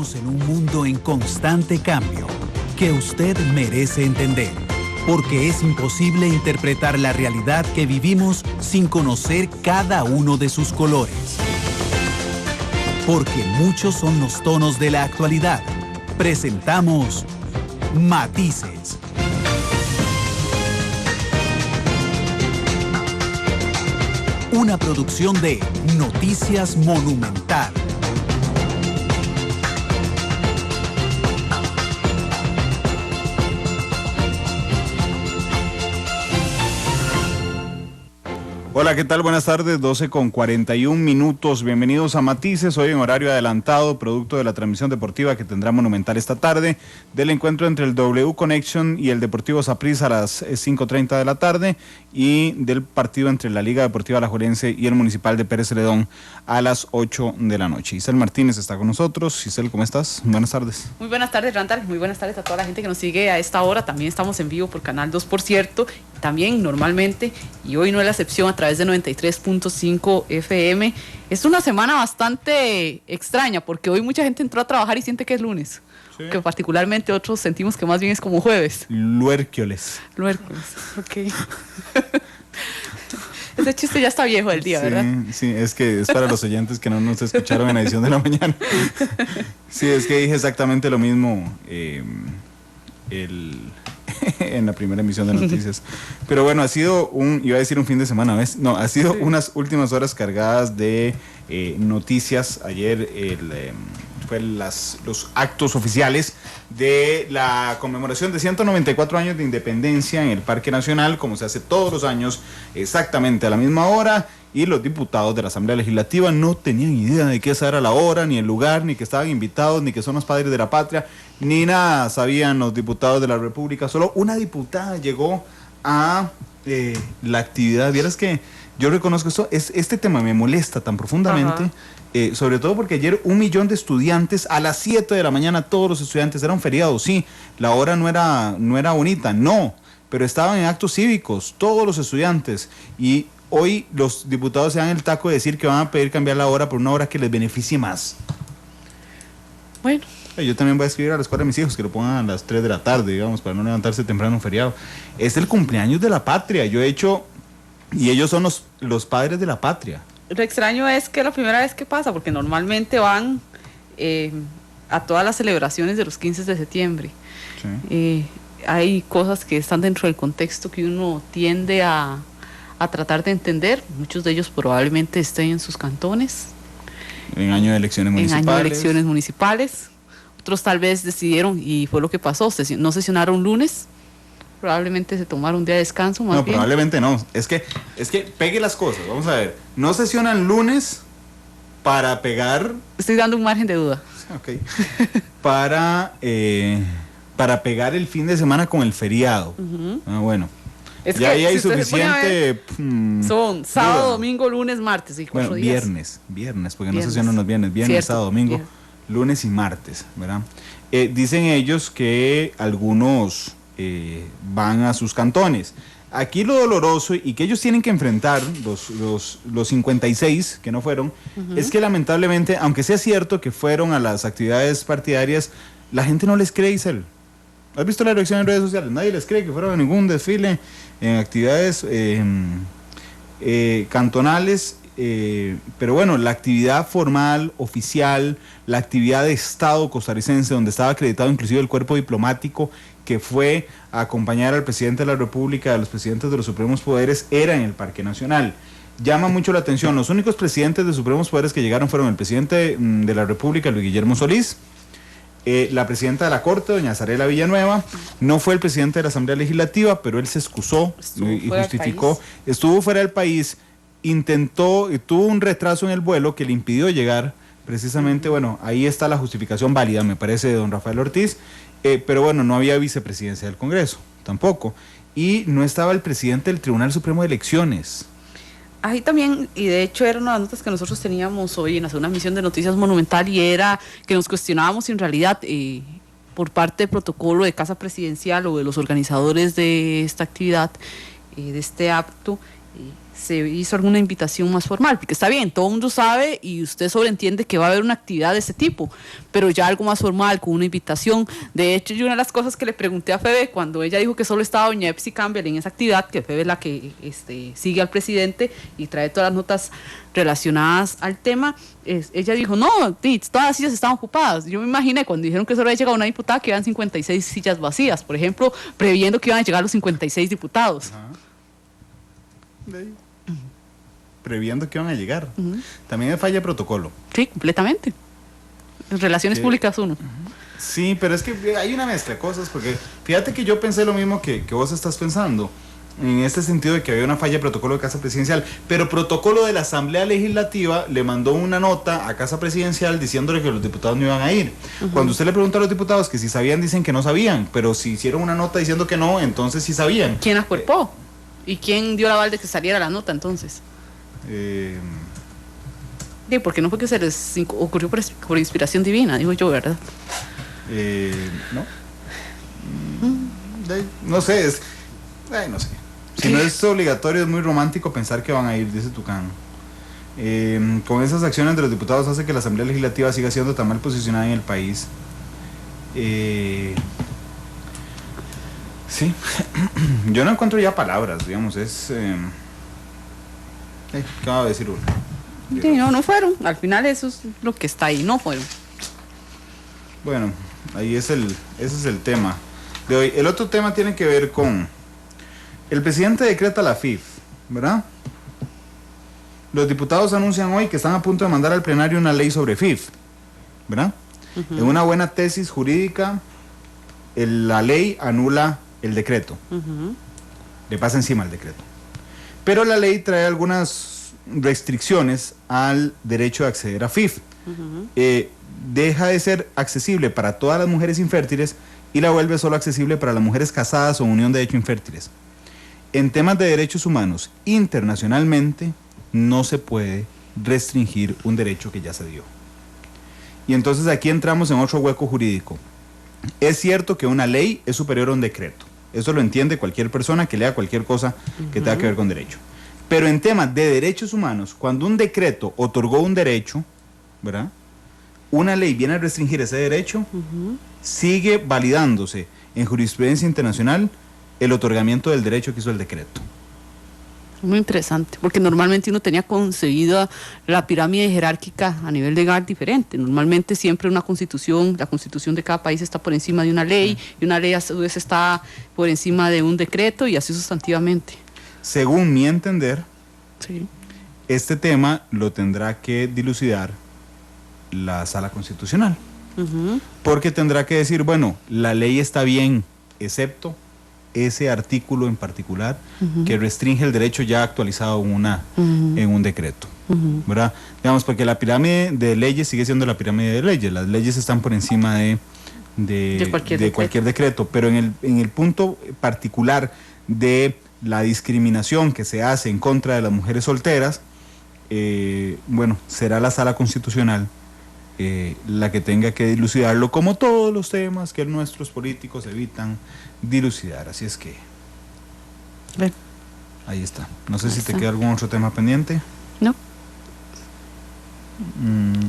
Vivimos en un mundo en constante cambio que usted merece entender, porque es imposible interpretar la realidad que vivimos sin conocer cada uno de sus colores. Porque muchos son los tonos de la actualidad. Presentamos Matices. Una producción de Noticias Monumental. Hola, ¿qué tal? Buenas tardes, 12:41. Bienvenidos a Matices, hoy en horario adelantado, producto de la transmisión deportiva que tendrá Monumental esta tarde, del encuentro entre el W Connection y el Deportivo Saprissa a las 5:30 de la tarde, y del partido entre la Liga Deportiva Alajuelense y el Municipal de Pérez Celedón a las 8 de la noche. Isel Martínez está con nosotros. Isel, ¿cómo estás? Buenas tardes. Muy buenas tardes, Randall. Muy buenas tardes a toda la gente que nos sigue a esta hora. También estamos en vivo por Canal 2, por cierto. También normalmente, y hoy no es la excepción, a través de 93.5 FM. Es una semana bastante extraña porque hoy mucha gente entró a trabajar y siente que es lunes. Sí. Que particularmente otros sentimos que más bien es como jueves. Luércoles, ok. Ese chiste ya está viejo del día, sí, ¿verdad? Sí, es que es para los oyentes que no nos escucharon en la edición de la mañana. Sí, es que dije exactamente lo mismo en la primera emisión de noticias. Pero bueno, ha sido iba a decir un fin de semana, ¿ves? No, ha sido unas últimas horas cargadas de noticias. Ayer fue los actos oficiales de la conmemoración de 194 años de independencia en el Parque Nacional, como se hace todos los años, exactamente a la misma hora, y los diputados de la Asamblea Legislativa no tenían idea de qué esa era la hora, ni el lugar, ni que estaban invitados, ni que son los padres de la patria, ni nada sabían los diputados de la República. Solo una diputada llegó a la actividad. Vieras que yo reconozco esto, este tema me molesta tan profundamente. Sobre todo porque ayer 1 millón de estudiantes a las 7 de la mañana, todos los estudiantes, era un feriado, sí, la hora no era bonita, no, pero estaban en actos cívicos, todos los estudiantes, y hoy los diputados se dan el taco de decir que van a pedir cambiar la hora por una hora que les beneficie más. Bueno. Yo también voy a escribir a la escuela de mis hijos que lo pongan a las 3 de la tarde, digamos, para no levantarse temprano en un feriado. Es el cumpleaños de la patria, yo he hecho, y ellos son los padres de la patria. Lo extraño es que es la primera vez que pasa, porque normalmente van a todas las celebraciones de los 15 de septiembre. Sí. Hay cosas que están dentro del contexto que uno tiende a tratar de entender. Muchos de ellos probablemente estén en sus cantones. En año de elecciones municipales. Otros tal vez decidieron, y fue lo que pasó, no sesionaron lunes. Probablemente se tomaron un día de descanso más bien. No, probablemente no. Es que pegue las cosas. Vamos a ver. No sesionan lunes para pegar... Estoy dando un margen de duda. Ok. para pegar el fin de semana con el feriado. Bueno. Es ya que ahí hay si suficiente... son sábado, domingo, lunes, martes y 4 días. Viernes, porque no sesionan los viernes. Viernes, sábado, domingo, lunes y martes, ¿verdad? Dicen ellos que algunos... van a sus cantones. Aquí lo doloroso y que ellos tienen que enfrentar, los 56 que no fueron, es que lamentablemente, aunque sea cierto que fueron a las actividades partidarias, la gente no les cree, Isel. ¿Has visto la reacción en redes sociales? Nadie les cree que fueron a ningún desfile en actividades cantonales. Pero bueno, la actividad formal, oficial, la actividad de Estado costarricense, donde estaba acreditado inclusive el cuerpo diplomático que fue a acompañar al presidente de la República, a los presidentes de los Supremos Poderes, era en el Parque Nacional. Llama mucho la atención, los únicos presidentes de Supremos Poderes que llegaron fueron el presidente de la República, Luis Guillermo Solís, la presidenta de la Corte, doña Zarela Villanueva, no fue el presidente de la Asamblea Legislativa, pero él se excusó y justificó, estuvo fuera del país, tuvo un retraso en el vuelo que le impidió llegar, precisamente, bueno, ahí está la justificación válida, me parece, de don Rafael Ortiz, pero bueno, no había vicepresidencia del Congreso, tampoco, y no estaba el presidente del Tribunal Supremo de Elecciones. Ahí también, y de hecho era una de las notas que nosotros teníamos hoy en la segunda emisión de Noticias Monumental, y era que nos cuestionábamos si en realidad por parte del protocolo de Casa Presidencial o de los organizadores de esta actividad, de este acto, se hizo alguna invitación más formal, porque está bien, todo el mundo sabe y usted sobreentiende que va a haber una actividad de ese tipo, pero ya algo más formal, con una invitación. De hecho, yo una de las cosas que le pregunté a Febe cuando ella dijo que solo estaba doña Epsi Campbell en esa actividad, que Febe es la que sigue al presidente y trae todas las notas relacionadas al tema, ella dijo, no, todas las sillas estaban ocupadas. Yo me imaginé cuando dijeron que solo había llegado una diputada que iban 56 sillas vacías, por ejemplo, previendo que iban a llegar los 56 diputados. Previendo que van a llegar. También falla protocolo. Sí, completamente. Relaciones públicas uno. Sí, pero es que hay una mezcla de cosas, porque fíjate que yo pensé lo mismo que vos estás pensando, en este sentido de que había una falla de protocolo de Casa Presidencial, pero protocolo de la Asamblea Legislativa le mandó una nota a Casa Presidencial diciéndole que los diputados no iban a ir. Cuando usted le pregunta a los diputados que si sabían, dicen que no sabían, pero si hicieron una nota diciendo que no, entonces sí sabían. ¿Quién acuerpó? ¿Y quién dio la aval de que saliera la nota entonces? Sí, porque no fue que se les ocurrió por inspiración divina, digo yo, ¿verdad? No. No sé, no sé. Si no es obligatorio, es muy romántico pensar que van a ir, dice Tucán. Con esas acciones de los diputados hace que la Asamblea Legislativa siga siendo tan mal posicionada en el país. Sí. Yo no encuentro ya palabras, digamos, ¿qué va a decir uno? Sí, no fueron. Al final eso es lo que está ahí, no fueron. Bueno, ahí ese es el tema de hoy. El otro tema tiene que ver con el presidente decreta la FIF, ¿verdad? Los diputados anuncian hoy que están a punto de mandar al plenario una ley sobre FIF, ¿verdad? En una buena tesis jurídica, la ley anula el decreto. Le pasa encima el decreto. Pero la ley trae algunas restricciones al derecho de acceder a FIF. Deja de ser accesible para todas las mujeres infértiles y la vuelve solo accesible para las mujeres casadas o unión de hecho infértiles. En temas de derechos humanos, internacionalmente, no se puede restringir un derecho que ya se dio. Y entonces aquí entramos en otro hueco jurídico. Es cierto que una ley es superior a un decreto. Eso lo entiende cualquier persona que lea cualquier cosa que tenga que ver con derecho. Pero en temas de derechos humanos, cuando un decreto otorgó un derecho, ¿verdad? Una ley viene a restringir ese derecho, sigue validándose en jurisprudencia internacional el otorgamiento del derecho que hizo el decreto. Muy interesante, porque normalmente uno tenía concebida la pirámide jerárquica a nivel legal diferente. Normalmente siempre una constitución, la constitución de cada país está por encima de una ley, y una ley a su vez está por encima de un decreto, y así sustantivamente. Según mi entender, sí, este tema lo tendrá que dilucidar la Sala Constitucional. Porque tendrá que decir, bueno, la ley está bien, excepto ese artículo en particular que restringe el derecho ya actualizado en un decreto, ¿verdad? Digamos, porque la pirámide de leyes sigue siendo la pirámide de leyes. Las leyes están por encima de cualquier decreto, pero en el punto particular de la discriminación que se hace en contra de las mujeres solteras, bueno, será la Sala Constitucional la que tenga que dilucidarlo, como todos los temas que nuestros políticos evitan dilucidar. Así es que ahí está. No sé si te queda algún otro tema pendiente. No.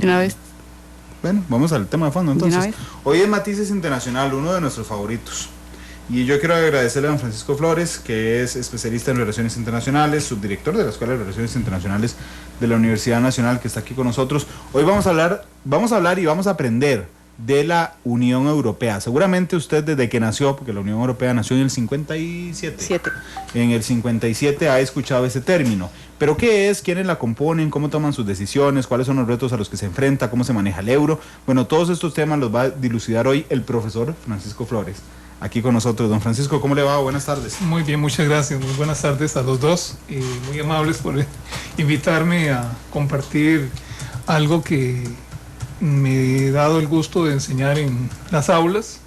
Una vez. Bueno, vamos al tema de fondo entonces. Hoy es Matices Internacional, uno de nuestros favoritos. Y yo quiero agradecerle a don Francisco Flores, que es especialista en Relaciones Internacionales, subdirector de la Escuela de Relaciones Internacionales de la Universidad Nacional, que está aquí con nosotros. Hoy vamos a hablar y vamos a aprender de la Unión Europea. Seguramente usted desde que nació, porque la Unión Europea nació en el 57, en el 57 ha escuchado ese término. Pero ¿qué es? ¿Quiénes la componen? ¿Cómo toman sus decisiones? ¿Cuáles son los retos a los que se enfrenta? ¿Cómo se maneja el euro? Bueno, todos estos temas los va a dilucidar hoy el profesor Francisco Flores, aquí con nosotros. Don Francisco, ¿cómo le va? Buenas tardes. Muy bien, muchas gracias. Muy buenas tardes a los dos. Muy amables por invitarme a compartir algo que me he dado el gusto de enseñar en las aulas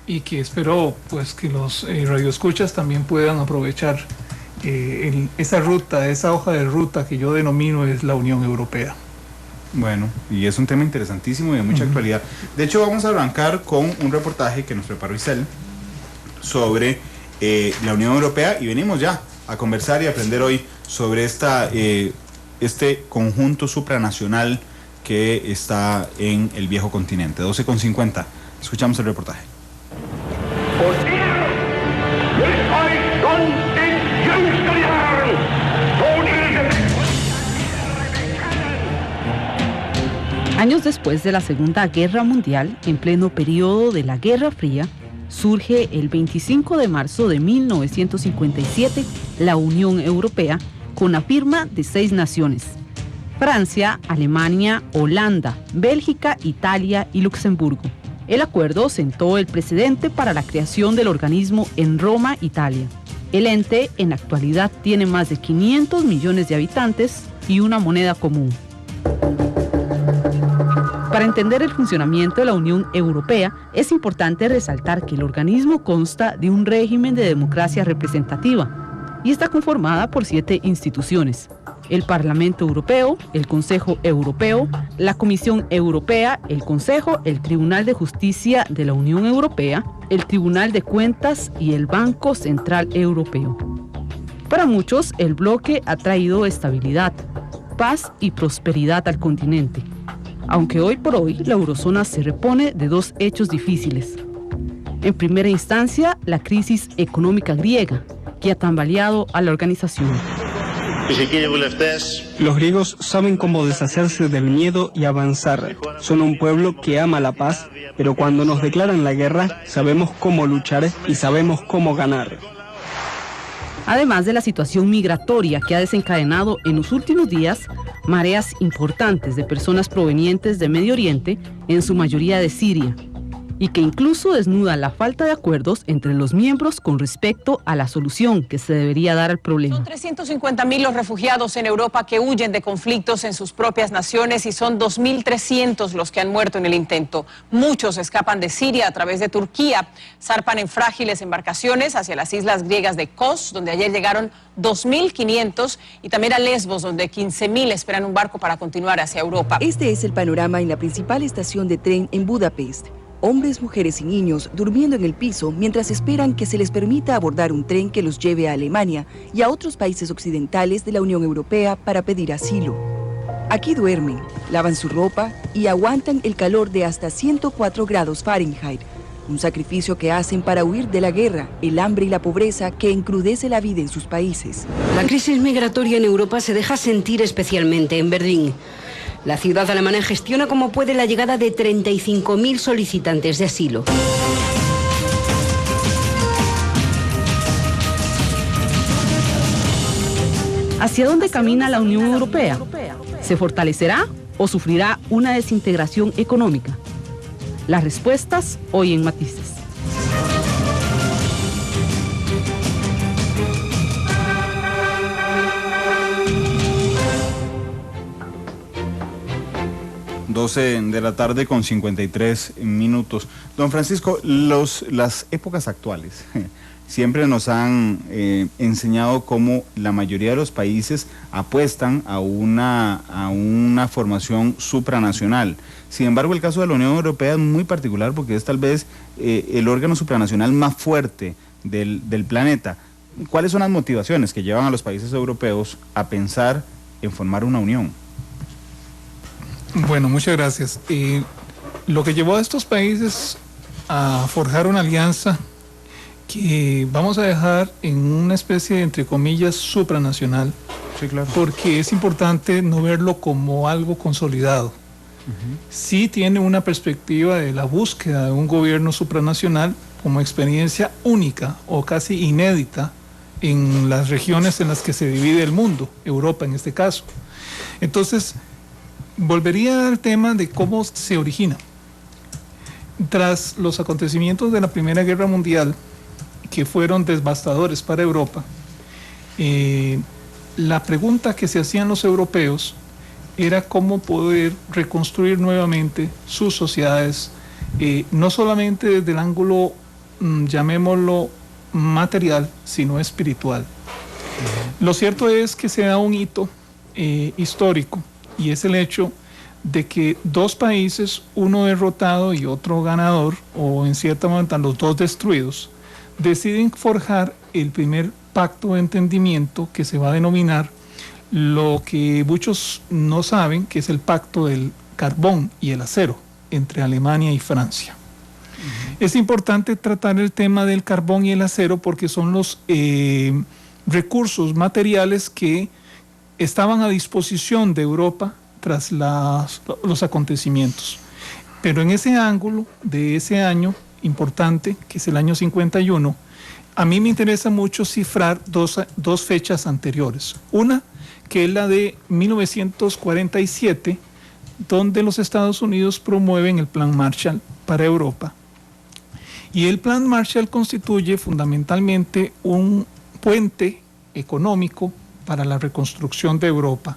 y que espero pues que los radioescuchas también puedan aprovechar esa ruta, esa hoja de ruta que yo denomino es la Unión Europea. Bueno, y es un tema interesantísimo y de mucha actualidad. De hecho, vamos a arrancar con un reportaje que nos preparó Isel sobre la Unión Europea, y venimos ya a conversar y aprender hoy sobre este conjunto supranacional que está en el viejo continente. 12:50. Escuchamos el reportaje. Años después de la Segunda Guerra Mundial, en pleno periodo de la Guerra Fría, surge el 25 de marzo de 1957 la Unión Europea con la firma de 6 naciones: Francia, Alemania, Holanda, Bélgica, Italia y Luxemburgo. El acuerdo sentó el precedente para la creación del organismo en Roma, Italia. El ente en la actualidad tiene más de 500 millones de habitantes y una moneda común. Para entender el funcionamiento de la Unión Europea, es importante resaltar que el organismo consta de un régimen de democracia representativa y está conformada por 7 instituciones: el Parlamento Europeo, el Consejo Europeo, la Comisión Europea, el Consejo, el Tribunal de Justicia de la Unión Europea, el Tribunal de Cuentas y el Banco Central Europeo. Para muchos, el bloque ha traído estabilidad, paz y prosperidad al continente, aunque hoy por hoy la eurozona se repone de 2 hechos difíciles. En primera instancia, la crisis económica griega, que ha tambaleado a la organización. Los griegos saben cómo deshacerse del miedo y avanzar. Son un pueblo que ama la paz, pero cuando nos declaran la guerra, sabemos cómo luchar y sabemos cómo ganar. Además de la situación migratoria que ha desencadenado en los últimos días mareas importantes de personas provenientes de Medio Oriente, en su mayoría de Siria, y que incluso desnuda la falta de acuerdos entre los miembros con respecto a la solución que se debería dar al problema. Son 350.000 los refugiados en Europa que huyen de conflictos en sus propias naciones y son 2.300 los que han muerto en el intento. Muchos escapan de Siria a través de Turquía, zarpan en frágiles embarcaciones hacia las islas griegas de Kos, donde ayer llegaron 2.500, y también a Lesbos, donde 15.000 esperan un barco para continuar hacia Europa. Este es el panorama en la principal estación de tren en Budapest. Hombres, mujeres y niños durmiendo en el piso mientras esperan que se les permita abordar un tren que los lleve a Alemania y a otros países occidentales de la Unión Europea para pedir asilo. Aquí duermen, lavan su ropa y aguantan el calor de hasta 104 grados Fahrenheit, un sacrificio que hacen para huir de la guerra, el hambre y la pobreza que encrudece la vida en sus países. La crisis migratoria en Europa se deja sentir especialmente en Berlín. La ciudad alemana gestiona como puede la llegada de 35.000 solicitantes de asilo. ¿Hacia dónde camina la Unión Europea? ¿Se fortalecerá o sufrirá una desintegración económica? Las respuestas hoy en Matices. De la tarde con 53 minutos. Don Francisco, las épocas actuales siempre nos han enseñado cómo la mayoría de los países apuestan a una formación supranacional. Sin embargo, el caso de la Unión Europea es muy particular porque es tal vez el órgano supranacional más fuerte del planeta. ¿Cuáles son las motivaciones que llevan a los países europeos a pensar en formar una unión? Bueno, muchas gracias. Lo que llevó a estos países a forjar una alianza que vamos a dejar en una especie de, entre comillas, supranacional, sí, claro, porque es importante no verlo como algo consolidado. Sí tiene una perspectiva de la búsqueda de un gobierno supranacional como experiencia única o casi inédita en las regiones en las que se divide el mundo, Europa en este caso. Entonces, volvería al tema de cómo se origina. Tras los acontecimientos de la Primera Guerra Mundial, que fueron devastadores para Europa, la pregunta que se hacían los europeos era cómo poder reconstruir nuevamente sus sociedades, no solamente desde el ángulo, llamémoslo, material, sino espiritual. Lo cierto es que se da un hito histórico, y es el hecho de que 2 países, uno derrotado y otro ganador, o en cierta manera los 2 destruidos, deciden forjar el primer pacto de entendimiento que se va a denominar lo que muchos no saben, que es el pacto del carbón y el acero entre Alemania y Francia. Es importante tratar el tema del carbón y el acero porque son los recursos materiales que estaban a disposición de Europa tras los acontecimientos. Pero en ese ángulo de ese año importante, que es el año 51, a mí me interesa mucho cifrar dos fechas anteriores. Una, que es la de 1947, donde los Estados Unidos promueven el Plan Marshall para Europa. Y el Plan Marshall constituye fundamentalmente un puente económico para la reconstrucción de Europa.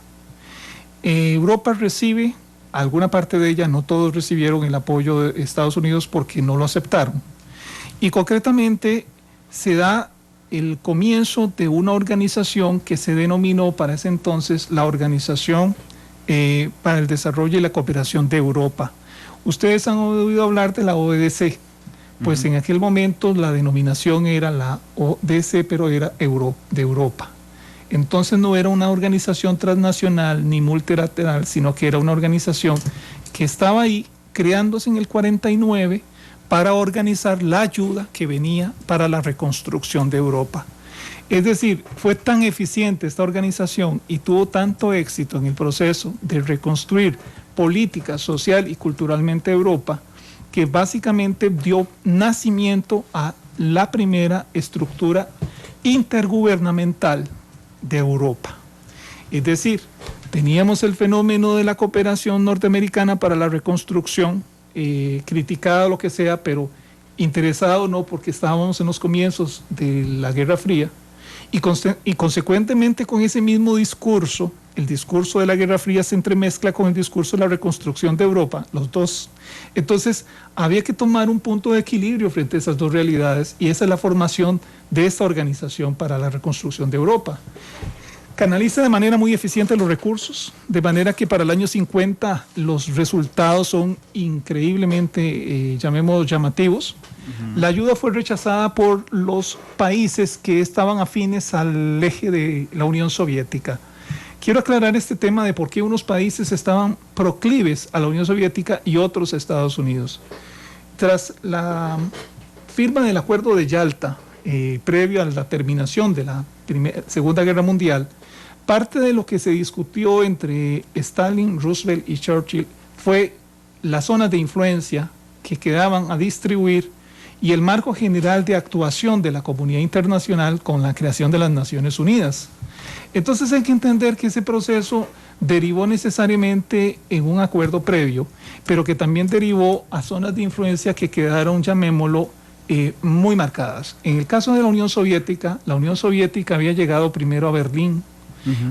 Europa recibe, alguna parte de ella, no todos recibieron el apoyo de Estados Unidos porque no lo aceptaron. Y concretamente se da el comienzo de una organización que se denominó para ese entonces la Organización para el Desarrollo y la Cooperación de Europa. Ustedes han oído hablar de la OEDC. Pues en aquel momento la denominación era la ODC, pero era de Europa. Entonces no era una organización transnacional ni multilateral, sino que era una organización que estaba ahí creándose en el 49 para organizar la ayuda que venía para la reconstrucción de Europa. Es decir, fue tan eficiente esta organización y tuvo tanto éxito en el proceso de reconstruir política, social y culturalmente Europa, que básicamente dio nacimiento a la primera estructura intergubernamental de Europa. Es decir, teníamos el fenómeno de la cooperación norteamericana para la reconstrucción, criticada lo que sea, pero interesado no, porque estábamos en los comienzos de la Guerra Fría, y consecuentemente con ese mismo discurso, el discurso de la Guerra Fría se entremezcla con el discurso de la reconstrucción de Europa, los dos. Entonces había que tomar un punto de equilibrio frente a esas dos realidades, y esa es la formación de esta organización para la reconstrucción de Europa. Canaliza de manera muy eficiente los recursos, de manera que para el año 50 los resultados son increíblemente, llamativos. La ayuda fue rechazada por los países que estaban afines al eje de la Unión Soviética. Quiero aclarar este tema de por qué unos países estaban proclives a la Unión Soviética y otros a Estados Unidos. Tras la firma del Acuerdo de Yalta, previo a la terminación de la Segunda Guerra Mundial, parte de lo que se discutió entre Stalin, Roosevelt y Churchill fue las zonas de influencia que quedaban a distribuir y el marco general de actuación de la comunidad internacional con la creación de las Naciones Unidas. Entonces hay que entender que ese proceso derivó necesariamente en un acuerdo previo, pero que también derivó a zonas de influencia que quedaron, llamémoslo, muy marcadas. En el caso de la Unión Soviética había llegado primero a Berlín,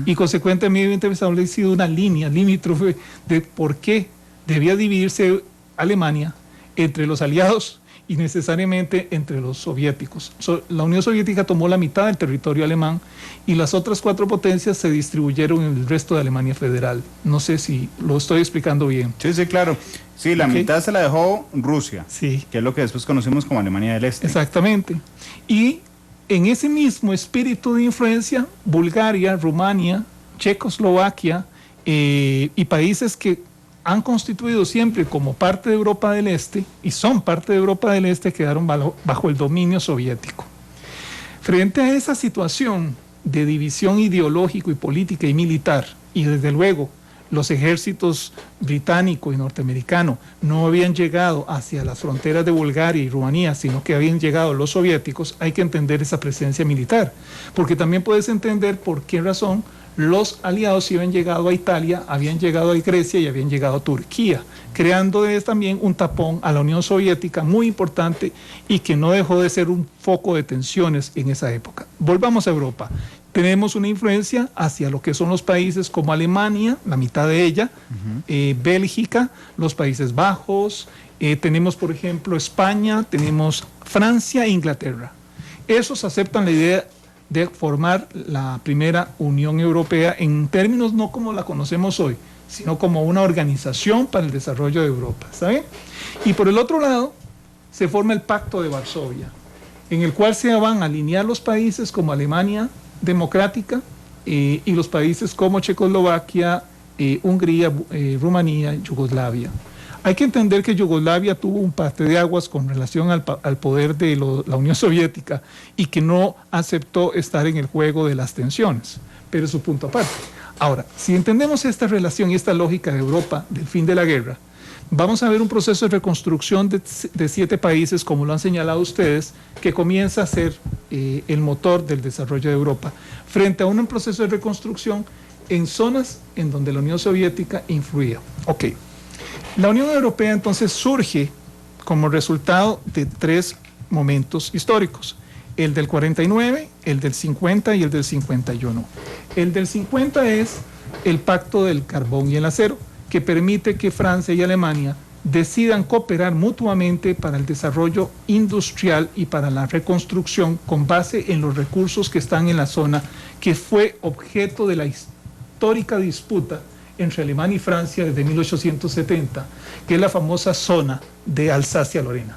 y consecuentemente había establecido una línea limítrofe de por qué debía dividirse Alemania entre los aliados y necesariamente entre los soviéticos. La Unión Soviética tomó la mitad del territorio alemán y las otras 4 potencias se distribuyeron en el resto de Alemania Federal. No sé si lo estoy explicando bien. Sí, claro. Sí, la mitad se la dejó Rusia, sí, que es lo que después conocimos como Alemania del Este. Exactamente. Y en ese mismo espíritu de influencia, Bulgaria, Rumania, Checoslovaquia y países que han constituido siempre como parte de Europa del Este y son parte de Europa del Este quedaron bajo el dominio soviético. Frente a esa situación de división ideológico y política y militar, y desde luego los ejércitos británico y norteamericano no habían llegado hacia las fronteras de Bulgaria y Rumanía, sino que habían llegado los soviéticos, hay que entender esa presencia militar, porque también puedes entender por qué razón los aliados sí habían llegado a Italia, habían llegado a Grecia y habían llegado a Turquía, creando también un tapón a la Unión Soviética muy importante y que no dejó de ser un foco de tensiones en esa época. Volvamos a Europa. Tenemos una influencia hacia lo que son los países como Alemania, la mitad de ella, Bélgica, los Países Bajos, tenemos por ejemplo España, tenemos Francia e Inglaterra. Esos aceptan la idea de formar la primera Unión Europea en términos no como la conocemos hoy, sino como una organización para el desarrollo de Europa, ¿está bien? Y por el otro lado, se forma el Pacto de Varsovia, en el cual se van a alinear los países como Alemania democrática, y los países como Checoslovaquia, Hungría, Rumanía, Yugoslavia. Hay que entender que Yugoslavia tuvo un parteaguas con relación al poder de la Unión Soviética y que no aceptó estar en el juego de las tensiones, pero es su punto aparte. Ahora, si entendemos esta relación y esta lógica de Europa del fin de la guerra, vamos a ver un proceso de reconstrucción de 7 países, como lo han señalado ustedes, que comienza a ser el motor del desarrollo de Europa, frente a un proceso de reconstrucción en zonas en donde la Unión Soviética influía. Ok, la Unión Europea entonces surge como resultado de 3 momentos históricos: el del 49, el del 50 y el del 51. El del 50 es el Pacto del Carbón y el Acero, que permite que Francia y Alemania decidan cooperar mutuamente para el desarrollo industrial y para la reconstrucción con base en los recursos que están en la zona, que fue objeto de la histórica disputa entre Alemania y Francia desde 1870, que es la famosa zona de Alsacia-Lorena,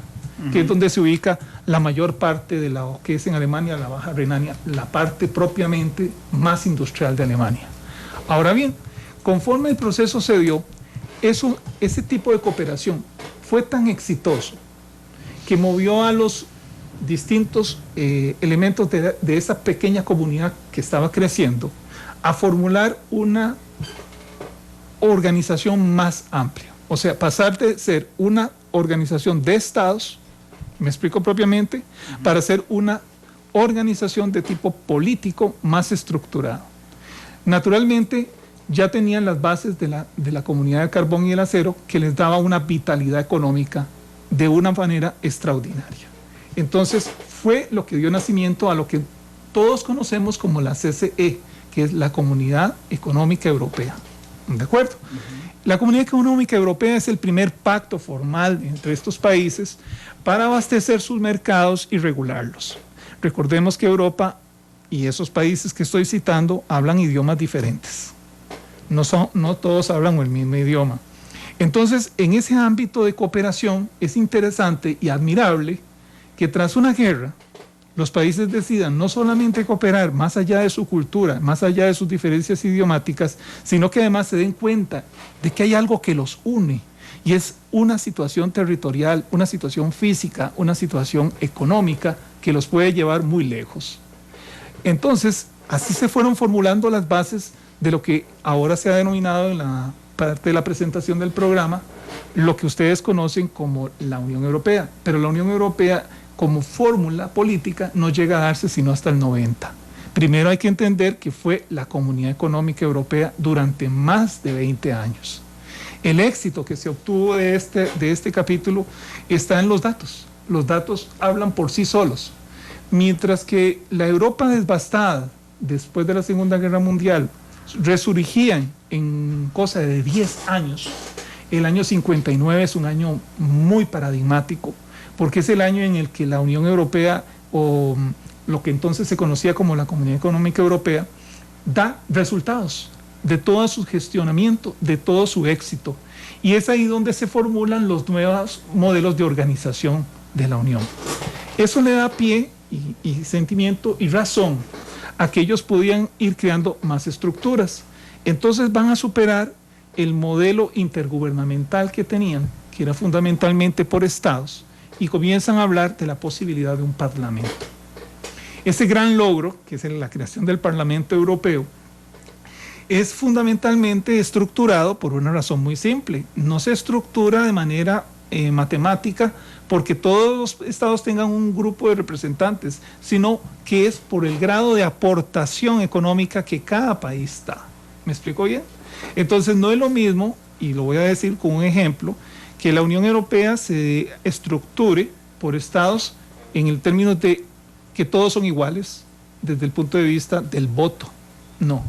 que es donde se ubica la mayor parte de lo que es en Alemania la Baja Renania, la parte propiamente más industrial de Alemania. Ahora bien, conforme el proceso se dio, ese tipo de cooperación fue tan exitoso que movió a los distintos elementos de esa pequeña comunidad que estaba creciendo a formular una organización más amplia. O sea, pasar de ser una organización de estados, me explico propiamente, para ser una organización de tipo político más estructurado. Naturalmente, ya tenían las bases de la Comunidad del Carbón y el Acero, que les daba una vitalidad económica de una manera extraordinaria. Entonces, fue lo que dio nacimiento a lo que todos conocemos como la CCE, que es la Comunidad Económica Europea. ¿De acuerdo? La Comunidad Económica Europea es el primer pacto formal entre estos países para abastecer sus mercados y regularlos. Recordemos que Europa y esos países que estoy citando hablan idiomas diferentes. No todos hablan el mismo idioma. Entonces, en ese ámbito de cooperación es interesante y admirable que tras una guerra los países decidan no solamente cooperar más allá de su cultura, más allá de sus diferencias idiomáticas, sino que además se den cuenta de que hay algo que los une, y es una situación territorial, una situación física, una situación económica que los puede llevar muy lejos. Entonces, así se fueron formulando las bases de lo que ahora se ha denominado en la parte de la presentación del programa, lo que ustedes conocen como la Unión Europea. Pero la Unión Europea, como fórmula política, no llega a darse sino hasta el 90. Primero hay que entender que fue la Comunidad Económica Europea durante más de 20 años. El éxito que se obtuvo de este capítulo está en los datos. Los datos hablan por sí solos. Mientras que la Europa devastada después de la Segunda Guerra Mundial resurgían en cosa de 10 años, el año 59 es un año muy paradigmático, porque es el año en el que la Unión Europea, o lo que entonces se conocía como la Comunidad Económica Europea, da resultados de todo su gestionamiento, de todo su éxito. Y es ahí donde se formulan los nuevos modelos de organización de la Unión. Eso le da pie y sentimiento y razón a que ellos podían ir creando más estructuras. Entonces van a superar el modelo intergubernamental que tenían, que era fundamentalmente por estados, y comienzan a hablar de la posibilidad de un parlamento. Ese gran logro, que es la creación del Parlamento Europeo, es fundamentalmente estructurado por una razón muy simple. No se estructura de manera matemática porque todos los estados tengan un grupo de representantes, sino que es por el grado de aportación económica que cada país da. ¿Me explico bien? Entonces no es lo mismo, y lo voy a decir con un ejemplo, que la Unión Europea se estructure por estados en el término de que todos son iguales desde el punto de vista del voto. No.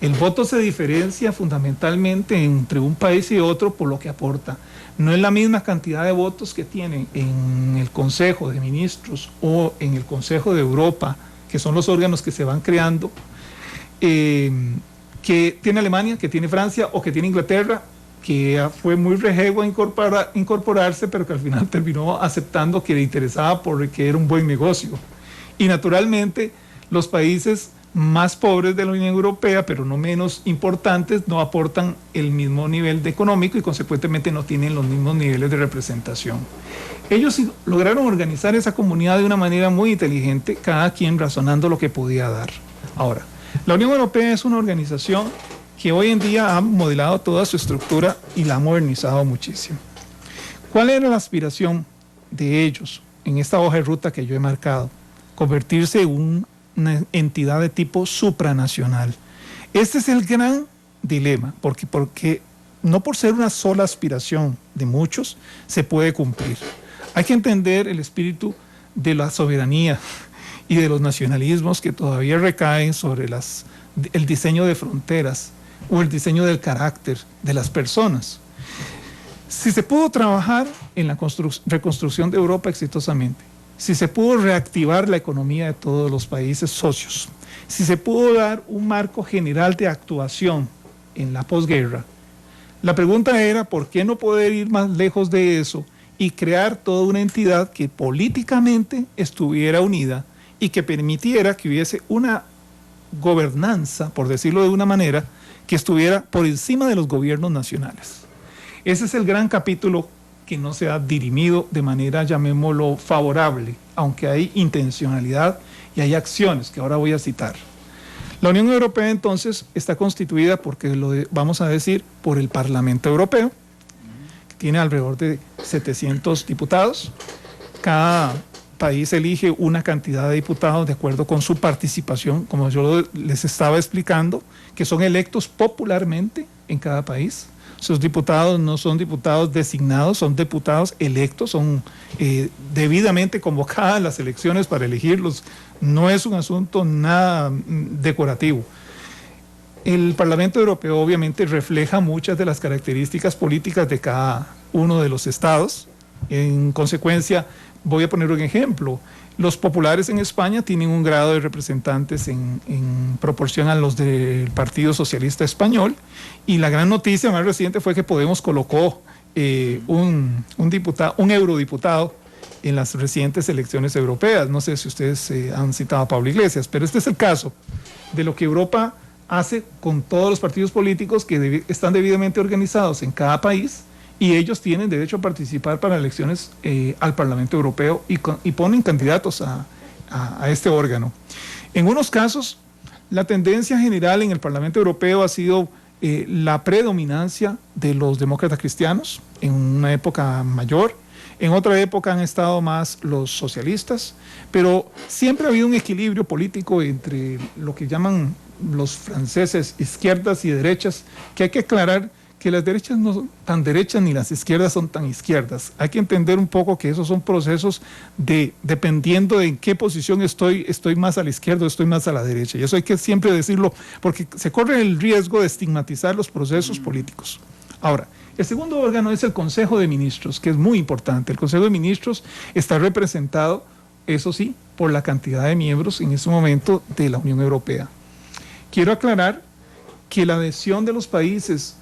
El voto se diferencia fundamentalmente entre un país y otro por lo que aporta. No es la misma cantidad de votos que tienen en el Consejo de Ministros o en el Consejo de Europa, que son los órganos que se van creando, que tiene Alemania, que tiene Francia o que tiene Inglaterra, que fue muy rejego a incorporarse, pero que al final terminó aceptando que le interesaba porque era un buen negocio. Y naturalmente los países más pobres de la Unión Europea, pero no menos importantes, no aportan el mismo nivel de económico y consecuentemente no tienen los mismos niveles de representación. Ellos lograron organizar esa comunidad de una manera muy inteligente, cada quien razonando lo que podía dar. Ahora, la Unión Europea es una organización que hoy en día ha modelado toda su estructura y la ha modernizado muchísimo. ¿Cuál era la aspiración de ellos en esta hoja de ruta que yo he marcado? Convertirse en una entidad de tipo supranacional. Este es el gran dilema, porque no por ser una sola aspiración de muchos se puede cumplir. Hay que entender el espíritu de la soberanía y de los nacionalismos que todavía recaen sobre el diseño de fronteras o el diseño del carácter de las personas. Si se pudo trabajar en la reconstrucción de Europa exitosamente, si se pudo reactivar la economía de todos los países socios, si se pudo dar un marco general de actuación en la posguerra, la pregunta era ¿por qué no poder ir más lejos de eso y crear toda una entidad que políticamente estuviera unida y que permitiera que hubiese una gobernanza, por decirlo de una manera, que estuviera por encima de los gobiernos nacionales? Ese es el gran capítulo que no se ha dirimido de manera, llamémoslo, favorable, aunque hay intencionalidad y hay acciones que ahora voy a citar. La Unión Europea entonces está constituida, vamos a decir, por el Parlamento Europeo, que tiene alrededor de 700 diputados. Cada país elige una cantidad de diputados de acuerdo con su participación, como yo les estaba explicando, que son electos popularmente en cada país. Sus diputados no son diputados designados, son diputados electos, son debidamente convocadas las elecciones para elegirlos. No es un asunto nada decorativo. El Parlamento Europeo obviamente refleja muchas de las características políticas de cada uno de los estados. En consecuencia, voy a poner un ejemplo. Los populares en España tienen un grado de representantes en proporción a los del Partido Socialista Español, y la gran noticia más reciente fue que Podemos colocó un eurodiputado en las recientes elecciones europeas. No sé si ustedes han citado a Pablo Iglesias, pero este es el caso de lo que Europa hace con todos los partidos políticos que están debidamente organizados en cada país, y ellos tienen derecho a participar para elecciones al Parlamento Europeo y ponen candidatos a este órgano. En unos casos, la tendencia general en el Parlamento Europeo ha sido la predominancia de los demócratas cristianos en una época mayor. En otra época han estado más los socialistas, pero siempre ha habido un equilibrio político entre lo que llaman los franceses izquierdas y derechas, que hay que aclarar que las derechas no son tan derechas ni las izquierdas son tan izquierdas. Hay que entender un poco que esos son procesos dependiendo de en qué posición estoy más a la izquierda o estoy más a la derecha. Y eso hay que siempre decirlo, porque se corre el riesgo de estigmatizar los procesos políticos. Ahora, el segundo órgano es el Consejo de Ministros, que es muy importante. El Consejo de Ministros está representado, eso sí, por la cantidad de miembros en este momento de la Unión Europea. Quiero aclarar que la adhesión de los países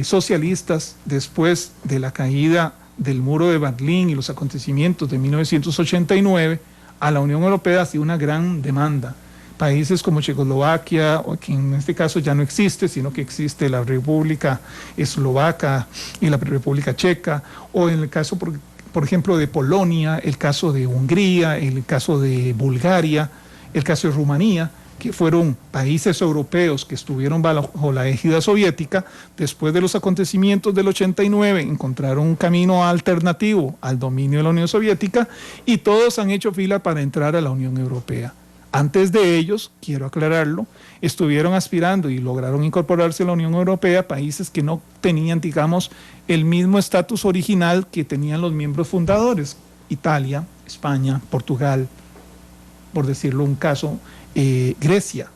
socialistas después de la caída del muro de Berlín y los acontecimientos de 1989 a la Unión Europea ha sido una gran demanda. Países como Checoslovaquia, que en este caso ya no existe, sino que existe la República Eslovaca y la República Checa, o en el caso, por ejemplo, de Polonia, el caso de Hungría, el caso de Bulgaria, el caso de Rumanía, que fueron países europeos que estuvieron bajo la égida soviética. Después de los acontecimientos del 89 encontraron un camino alternativo al dominio de la Unión Soviética y todos han hecho fila para entrar a la Unión Europea. Antes de ellos, quiero aclararlo, estuvieron aspirando y lograron incorporarse a la Unión Europea países que no tenían, digamos, el mismo estatus original que tenían los miembros fundadores: Italia, España, Portugal, por decirlo un caso, Grecia,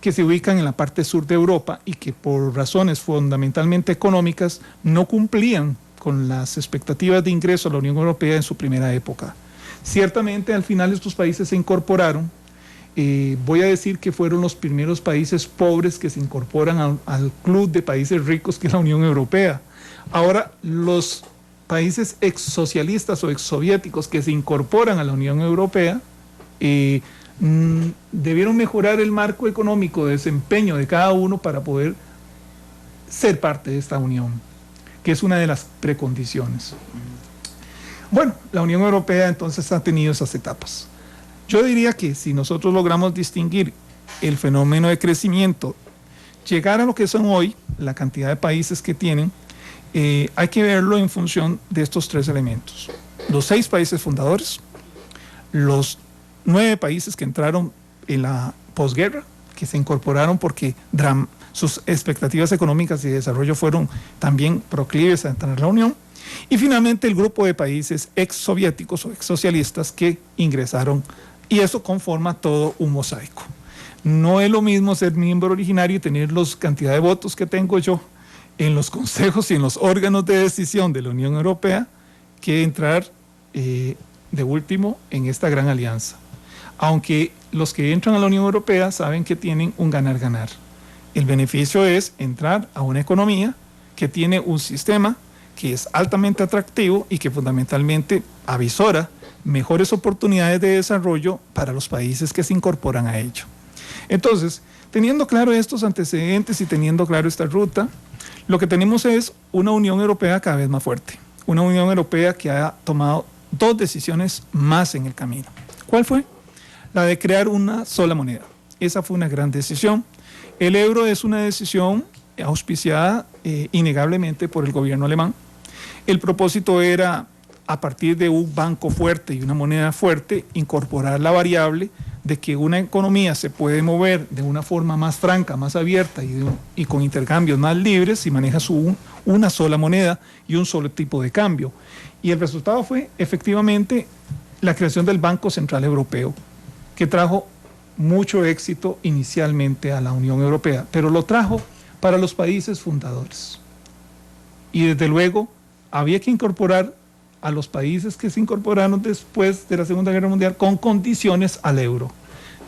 que se ubican en la parte sur de Europa y que por razones fundamentalmente económicas no cumplían con las expectativas de ingreso a la Unión Europea en su primera época. Ciertamente al final estos países se incorporaron. Voy a decir que fueron los primeros países pobres que se incorporan al club de países ricos que es la Unión Europea. Ahora los países exsocialistas o exsoviéticos que se incorporan a la Unión Europea debieron mejorar el marco económico de desempeño de cada uno para poder ser parte de esta unión, que es una de las precondiciones. Bueno, la Unión Europea entonces ha tenido esas etapas. Yo diría que si nosotros logramos distinguir el fenómeno de crecimiento, llegar a lo que son hoy, la cantidad de países que tienen, hay que verlo en función de estos tres elementos. Los 6 países fundadores, los 9 países que entraron en la posguerra, que se incorporaron porque sus expectativas económicas y de desarrollo fueron también proclives a entrar en la Unión, y finalmente el grupo de países exsoviéticos o exsocialistas que ingresaron, y eso conforma todo un mosaico. No es lo mismo ser miembro originario y tener la cantidad de votos que tengo yo en los consejos y en los órganos de decisión de la Unión Europea que entrar de último en esta gran alianza. Aunque los que entran a la Unión Europea saben que tienen un ganar-ganar. El beneficio es entrar a una economía que tiene un sistema que es altamente atractivo y que fundamentalmente avisora mejores oportunidades de desarrollo para los países que se incorporan a ello. Entonces, teniendo claro estos antecedentes y teniendo claro esta ruta, lo que tenemos es una Unión Europea cada vez más fuerte. Una Unión Europea que ha tomado 2 decisiones más en el camino. ¿Cuál fue? La de crear una sola moneda. Esa fue una gran decisión. El euro es una decisión auspiciada innegablemente por el gobierno alemán. El propósito era, a partir de un banco fuerte y una moneda fuerte, incorporar la variable de que una economía se puede mover de una forma más franca, más abierta y con intercambios más libres si maneja una sola moneda y un solo tipo de cambio. Y el resultado fue efectivamente la creación del Banco Central Europeo, que trajo mucho éxito inicialmente a la Unión Europea, pero lo trajo para los países fundadores. Y desde luego había que incorporar a los países que se incorporaron después de la Segunda Guerra Mundial con condiciones al euro.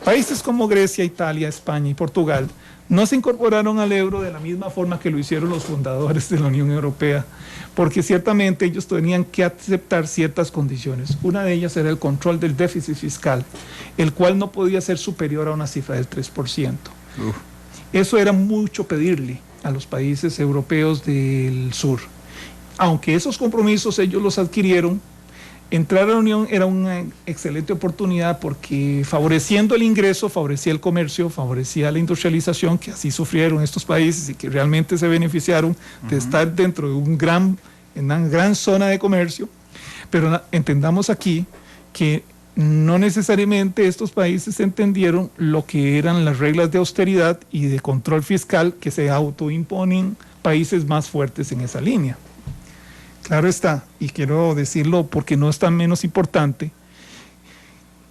Países como Grecia, Italia, España y Portugal no se incorporaron al euro de la misma forma que lo hicieron los fundadores de la Unión Europea, porque ciertamente ellos tenían que aceptar ciertas condiciones. Una de ellas era el control del déficit fiscal, el cual no podía ser superior a una cifra del 3%. Eso era mucho pedirle a los países europeos del sur. Aunque esos compromisos ellos los adquirieron, entrar a la Unión era una excelente oportunidad porque favoreciendo el ingreso, favorecía el comercio, favorecía la industrialización, que así sufrieron estos países y que realmente se beneficiaron de estar dentro de una gran zona de comercio. Pero entendamos aquí que no necesariamente estos países entendieron lo que eran las reglas de austeridad y de control fiscal que se autoimponen países más fuertes en esa línea. Claro está, y quiero decirlo porque no es tan menos importante,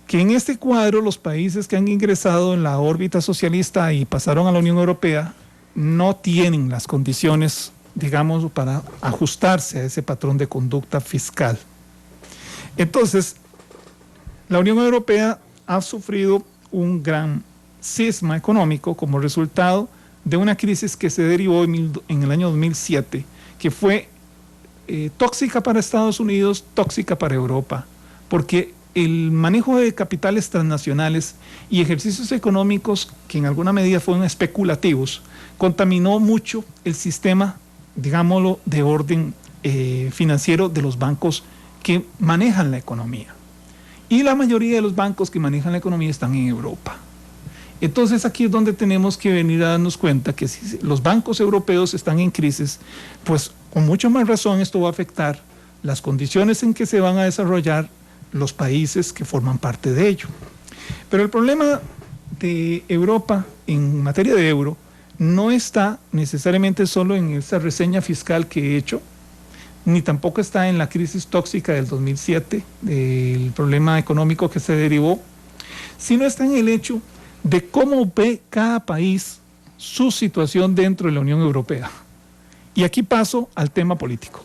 que en este cuadro los países que han ingresado en la órbita socialista y pasaron a la Unión Europea no tienen las condiciones, digamos, para ajustarse a ese patrón de conducta fiscal. Entonces, la Unión Europea ha sufrido un gran cisma económico como resultado de una crisis que se derivó en el año 2007, que fue tóxica para Estados Unidos, tóxica para Europa, porque el manejo de capitales transnacionales y ejercicios económicos que en alguna medida fueron especulativos, contaminó mucho el sistema, digámoslo, de orden financiero de los bancos que manejan la economía. Y la mayoría de los bancos que manejan la economía están en Europa. Entonces aquí es donde tenemos que venir a darnos cuenta que si los bancos europeos están en crisis, pues con mucha más razón esto va a afectar las condiciones en que se van a desarrollar los países que forman parte de ello. Pero el problema de Europa en materia de euro no está necesariamente solo en esa reseña fiscal que he hecho, ni tampoco está en la crisis tóxica del 2007, del problema económico que se derivó, sino está en el hecho de cómo ve cada país su situación dentro de la Unión Europea. Y aquí paso al tema político.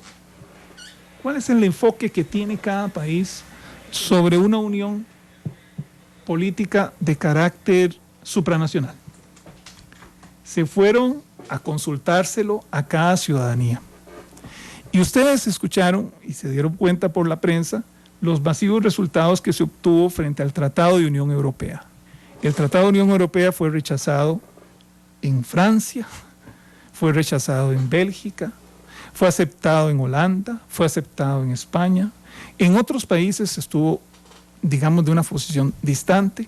¿Cuál es el enfoque que tiene cada país sobre una unión política de carácter supranacional? Se fueron a consultárselo a cada ciudadanía. Y ustedes escucharon y se dieron cuenta por la prensa los masivos resultados que se obtuvo frente al Tratado de Unión Europea. El Tratado de Unión Europea fue rechazado en Francia, fue rechazado en Bélgica, fue aceptado en Holanda, fue aceptado en España. En otros países estuvo, digamos, de una posición distante.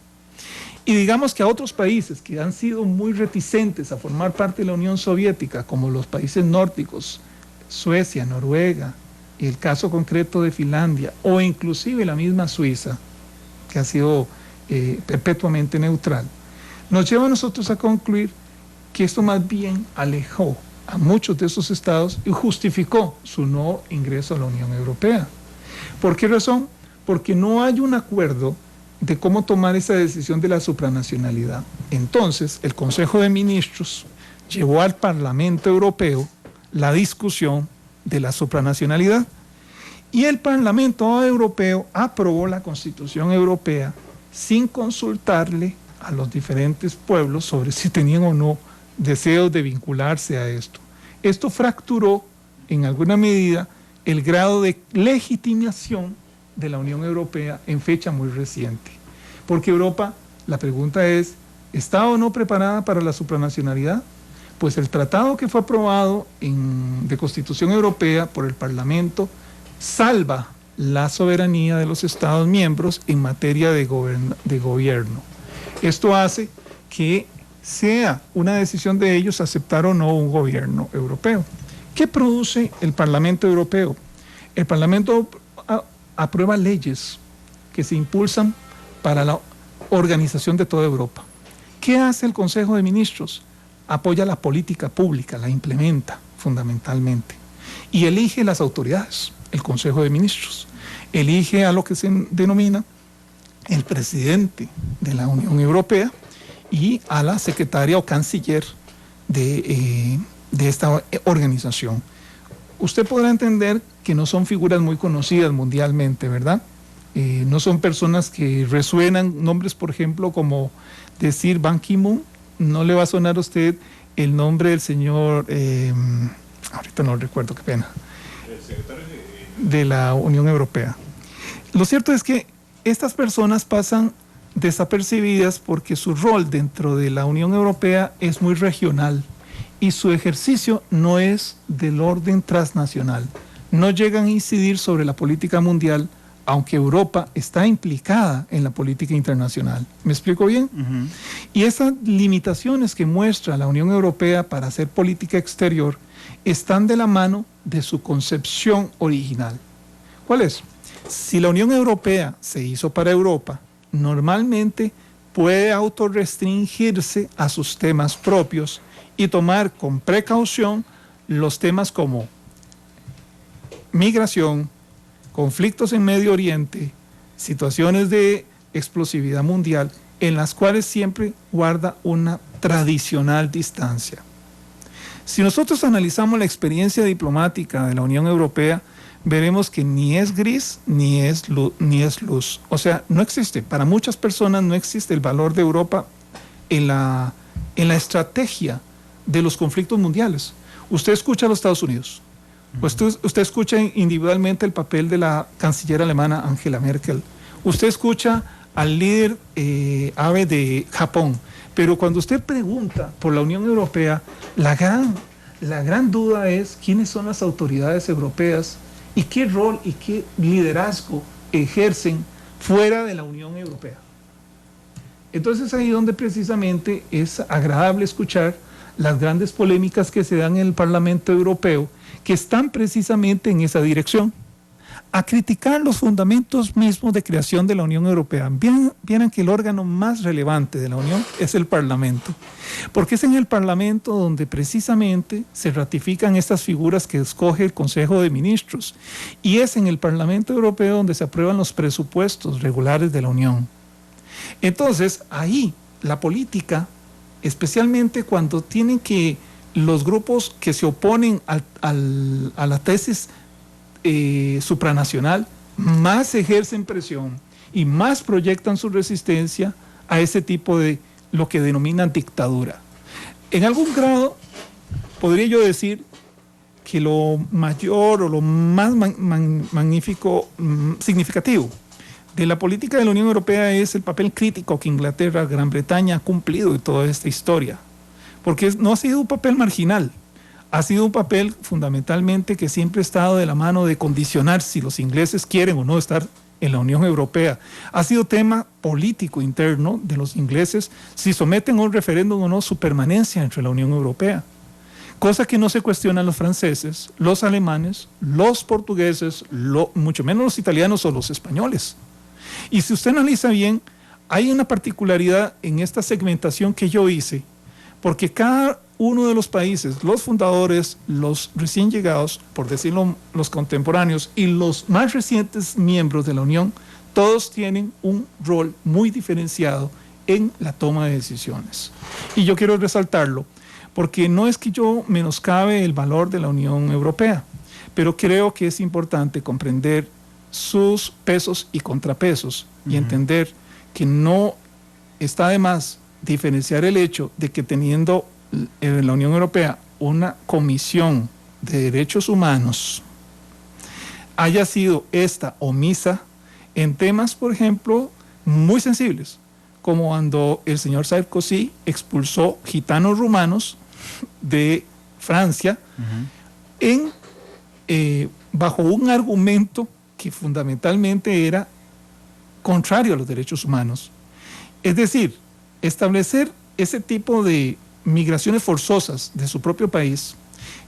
Y digamos que a otros países que han sido muy reticentes a formar parte de la Unión Soviética, como los países nórdicos, Suecia, Noruega, y el caso concreto de Finlandia, o inclusive la misma Suiza, que ha sido perpetuamente neutral, nos lleva a nosotros a concluir que esto más bien alejó a muchos de esos estados y justificó su no ingreso a la Unión Europea. ¿Por qué razón? Porque no hay un acuerdo de cómo tomar esa decisión de la supranacionalidad. Entonces, el Consejo de Ministros llevó al Parlamento Europeo la discusión de la supranacionalidad y el Parlamento Europeo aprobó la Constitución Europea sin consultarle a los diferentes pueblos sobre si tenían o no deseos de vincularse a esto. Esto fracturó en alguna medida el grado de legitimación de la Unión Europea en fecha muy reciente. Porque Europa, la pregunta es, ¿está o no preparada para la supranacionalidad? Pues el tratado que fue aprobado de Constitución Europea por el Parlamento salva la soberanía de los Estados miembros en materia de gobierno. Esto hace que sea una decisión de ellos aceptar o no un gobierno europeo. ¿Qué produce el Parlamento Europeo? El Parlamento aprueba leyes que se impulsan para la organización de toda Europa. ¿Qué hace el Consejo de Ministros? Apoya la política pública, la implementa fundamentalmente y elige las autoridades, el Consejo de Ministros. Elige a lo que se denomina el presidente de la Unión Europea y a la secretaria o canciller de esta organización. Usted podrá entender que no son figuras muy conocidas mundialmente, ¿verdad? No son personas que resuenan, nombres por ejemplo como decir Ban Ki-moon, no le va a sonar a usted el nombre del señor, ahorita no recuerdo, qué pena, el secretario de la Unión Europea. Lo cierto es que estas personas pasan desapercibidas porque su rol dentro de la Unión Europea es muy regional y su ejercicio no es del orden transnacional. No llegan a incidir sobre la política mundial, aunque Europa está implicada en la política internacional. ¿Me explico bien? Uh-huh. Y esas limitaciones que muestra la Unión Europea para hacer política exterior están de la mano de su concepción original. ¿Cuál es? Si la Unión Europea se hizo para Europa, normalmente puede autorrestringirse a sus temas propios y tomar con precaución los temas como migración, conflictos en Medio Oriente, situaciones de explosividad mundial, en las cuales siempre guarda una tradicional distancia. Si nosotros analizamos la experiencia diplomática de la Unión Europea, veremos que ni es gris ni es luz. O sea, no existe, para muchas personas no existe el valor de Europa en la estrategia de los conflictos mundiales. Usted escucha a los Estados Unidos, usted escucha individualmente el papel de la canciller alemana Angela Merkel, usted escucha al líder ABE de Japón, pero cuando usted pregunta por la Unión Europea, la gran duda es quiénes son las autoridades europeas y qué rol y qué liderazgo ejercen fuera de la Unión Europea. Entonces ahí donde precisamente es agradable escuchar las grandes polémicas que se dan en el Parlamento Europeo, que están precisamente en esa dirección, a criticar los fundamentos mismos de creación de la Unión Europea. Vieran que el órgano más relevante de la Unión es el Parlamento, porque es en el Parlamento donde precisamente se ratifican estas figuras que escoge el Consejo de Ministros, y es en el Parlamento Europeo donde se aprueban los presupuestos regulares de la Unión. Entonces, ahí la política, especialmente cuando tienen que los grupos que se oponen a la tesis supranacional, más ejercen presión y más proyectan su resistencia a ese tipo de lo que denominan dictadura. En algún grado, podría yo decir que lo mayor o lo más magnífico, significativo de la política de la Unión Europea es el papel crítico que Inglaterra, Gran Bretaña ha cumplido en toda esta historia. Porque no ha sido un papel marginal, ha sido un papel fundamentalmente que siempre ha estado de la mano de condicionar si los ingleses quieren o no estar en la Unión Europea. Ha sido tema político interno de los ingleses si someten a un referéndum o no su permanencia entre la Unión Europea. Cosa que no se cuestionan los franceses, los alemanes, los portugueses, mucho menos los italianos o los españoles. Y si usted analiza bien, hay una particularidad en esta segmentación que yo hice, porque cada uno de los países, los fundadores, los recién llegados, por decirlo, los contemporáneos y los más recientes miembros de la Unión, todos tienen un rol muy diferenciado en la toma de decisiones. Y yo quiero resaltarlo, porque no es que yo menoscabe el valor de la Unión Europea, pero creo que es importante comprender sus pesos y contrapesos y entender que no está de más diferenciar el hecho de que teniendo en la Unión Europea una comisión de derechos humanos haya sido esta omisa en temas, por ejemplo, muy sensibles, como cuando el señor Sarkozy expulsó gitanos rumanos de Francia bajo un argumento que fundamentalmente era contrario a los derechos humanos. Es decir, establecer ese tipo de migraciones forzosas de su propio país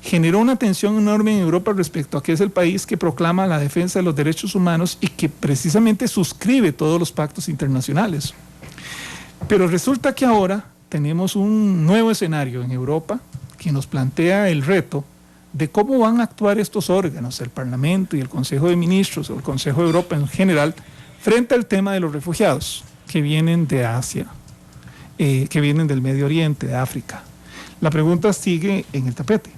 generó una tensión enorme en Europa respecto a que es el país que proclama la defensa de los derechos humanos y que precisamente suscribe todos los pactos internacionales. Pero resulta que ahora tenemos un nuevo escenario en Europa que nos plantea el reto de cómo van a actuar estos órganos, el Parlamento y el Consejo de Ministros o el Consejo de Europa en general, frente al tema de los refugiados que vienen de Asia, que vienen del Medio Oriente, de África. La pregunta sigue en el tapete.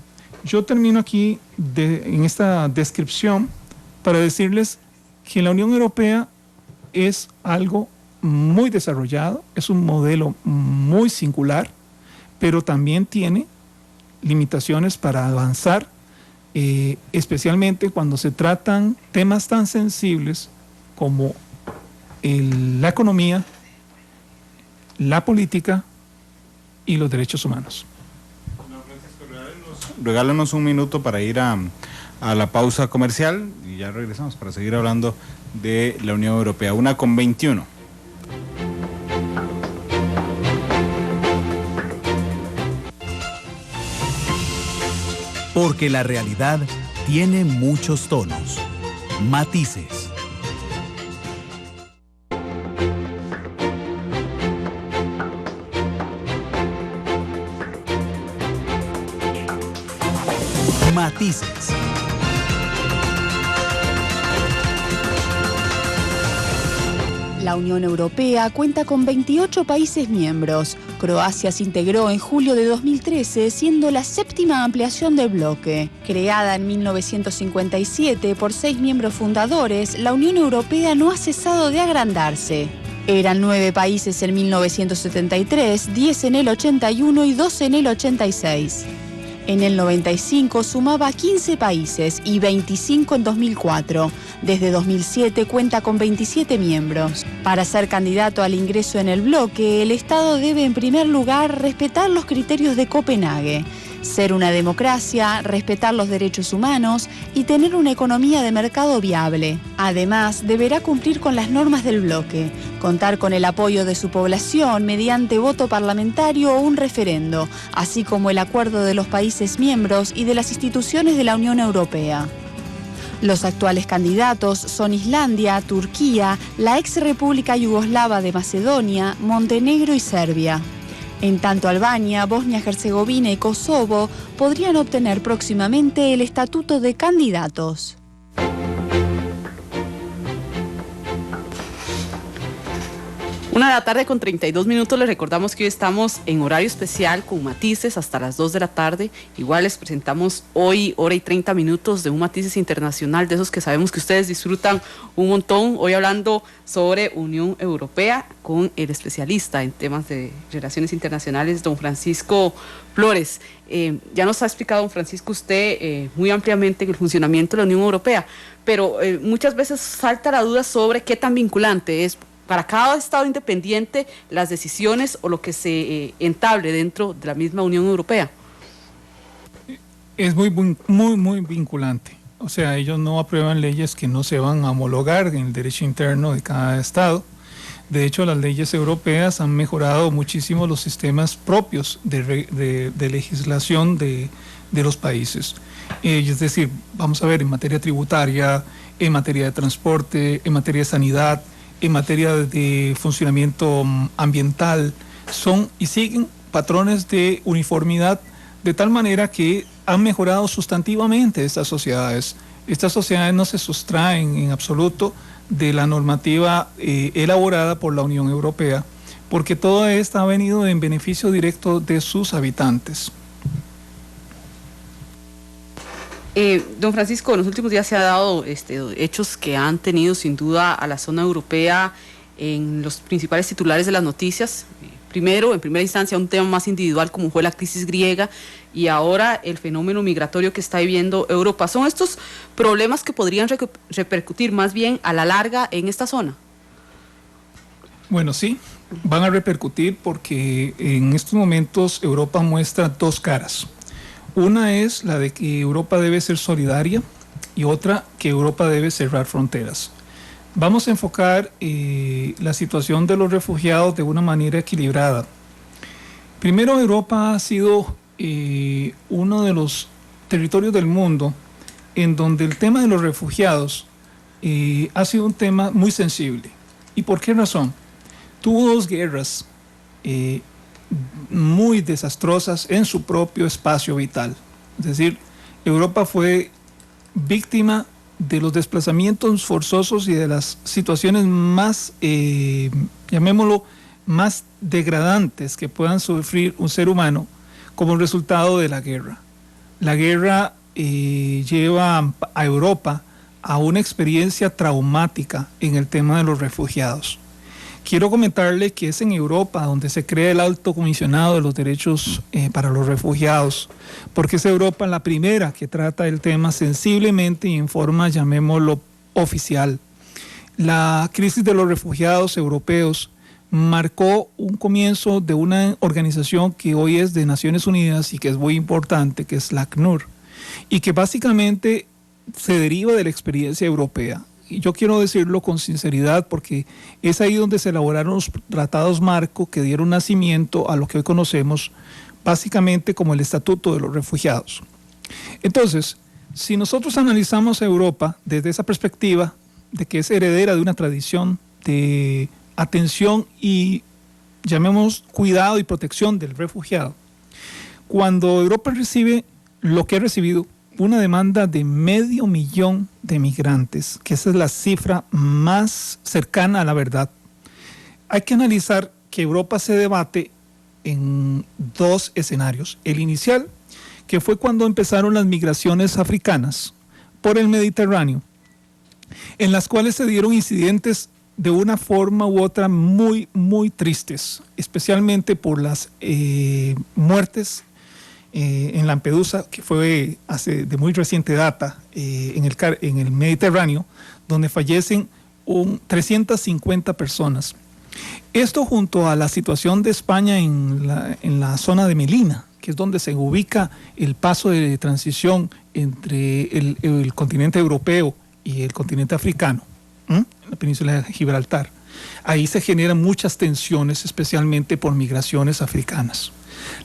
Yo termino aquí en esta descripción para decirles que la Unión Europea es algo muy desarrollado, es un modelo muy singular, pero también tiene limitaciones para avanzar, especialmente cuando se tratan temas tan sensibles como la economía, la política y los derechos humanos. Regálanos un minuto para ir a la pausa comercial y ya regresamos para seguir hablando de la Unión Europea. 1:21. Porque la realidad tiene muchos tonos, matices. Matices. La Unión Europea cuenta con 28 países miembros. Croacia se integró en julio de 2013, siendo la séptima ampliación del bloque. Creada en 1957 por 6 miembros fundadores, la Unión Europea no ha cesado de agrandarse. Eran 9 países en 1973, 10 en el 81 y 2 en el 86. En el 95 sumaba 15 países y 25 en 2004. Desde 2007 cuenta con 27 miembros. Para ser candidato al ingreso en el bloque, el Estado debe en primer lugar respetar los criterios de Copenhague, ser una democracia, respetar los derechos humanos y tener una economía de mercado viable. Además, deberá cumplir con las normas del bloque, contar con el apoyo de su población mediante voto parlamentario o un referendo, así como el acuerdo de los países miembros y de las instituciones de la Unión Europea. Los actuales candidatos son Islandia, Turquía, la ex República Yugoslava de Macedonia, Montenegro y Serbia. En tanto, Albania, Bosnia-Herzegovina y Kosovo podrían obtener próximamente el estatuto de candidatos. 1:32 les recordamos que hoy estamos en horario especial con Matices hasta las 2 de la tarde. Igual les presentamos hoy 1:30 de un Matices internacional, de esos que sabemos que ustedes disfrutan un montón. Hoy hablando sobre Unión Europea con el especialista en temas de relaciones internacionales, don Francisco Flores. Ya nos ha explicado, don Francisco, usted muy ampliamente el funcionamiento de la Unión Europea, pero muchas veces falta la duda sobre qué tan vinculante es para cada Estado independiente las decisiones o lo que se entable dentro de la misma Unión Europea. Es muy vinculante. O sea, ellos no aprueban leyes que no se van a homologar en el derecho interno de cada Estado. De hecho, las leyes europeas han mejorado muchísimo los sistemas propios de legislación de los países. Es decir, vamos a ver, en materia tributaria, en materia de transporte, en materia de sanidad, en materia de funcionamiento ambiental, son y siguen patrones de uniformidad, de tal manera que han mejorado sustantivamente estas sociedades. Estas sociedades no se sustraen en absoluto de la normativa elaborada por la Unión Europea, porque toda esta ha venido en beneficio directo de sus habitantes. Don Francisco, en los últimos días se ha dado hechos que han tenido sin duda a la zona europea en los principales titulares de las noticias. Primero, en primera instancia, un tema más individual como fue la crisis griega y ahora el fenómeno migratorio que está viviendo Europa. ¿Son estos problemas que podrían repercutir más bien a la larga en esta zona? Bueno, sí, van a repercutir porque en estos momentos Europa muestra dos caras. Una es la de que Europa debe ser solidaria y otra que Europa debe cerrar fronteras. Vamos a enfocar la situación de los refugiados de una manera equilibrada. Primero, Europa ha sido uno de los territorios del mundo en donde el tema de los refugiados ha sido un tema muy sensible. ¿Y por qué razón? Tuvo dos guerras muy desastrosas en su propio espacio vital. Es decir, Europa fue víctima de los desplazamientos forzosos y de las situaciones más, llamémoslo, más degradantes que puedan sufrir un ser humano como resultado de la guerra. La guerra lleva a Europa a una experiencia traumática en el tema de los refugiados. Quiero comentarle que es en Europa donde se crea el Alto Comisionado de los Derechos para los Refugiados, porque es Europa la primera que trata el tema sensiblemente y en forma, llamémoslo, oficial. La crisis de los refugiados europeos marcó un comienzo de una organización que hoy es de Naciones Unidas y que es muy importante, que es la ACNUR, y que básicamente se deriva de la experiencia europea. Y yo quiero decirlo con sinceridad porque es ahí donde se elaboraron los tratados marco que dieron nacimiento a lo que hoy conocemos básicamente como el Estatuto de los Refugiados. Entonces, si nosotros analizamos a Europa desde esa perspectiva de que es heredera de una tradición de atención y llamemos cuidado y protección del refugiado, cuando Europa recibe lo que ha recibido, una demanda de 500.000 de migrantes, que esa es la cifra más cercana a la verdad. Hay que analizar que Europa se debate en dos escenarios. El inicial, que fue cuando empezaron las migraciones africanas por el Mediterráneo, en las cuales se dieron incidentes de una forma u otra muy, muy tristes, especialmente por las muertes en Lampedusa, que fue de muy reciente data, en el Mediterráneo, donde fallecen 350 personas. Esto junto a la situación de España en la zona de Melilla, que es donde se ubica el paso de transición entre el continente europeo y el continente africano, en la península de Gibraltar. Ahí se generan muchas tensiones, especialmente por migraciones africanas.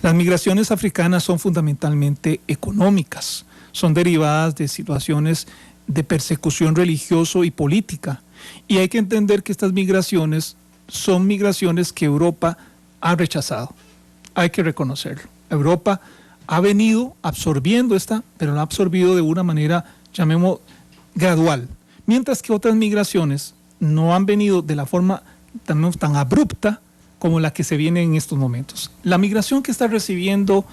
Las migraciones africanas son fundamentalmente económicas, son derivadas de situaciones de persecución religiosa y política. Y hay que entender que estas migraciones son migraciones que Europa ha rechazado. Hay que reconocerlo. Europa ha venido absorbiendo pero la ha absorbido de una manera, llamemos, gradual. Mientras que otras migraciones no han venido de la forma tan abrupta como la que se viene en estos momentos. La migración que está recibiendo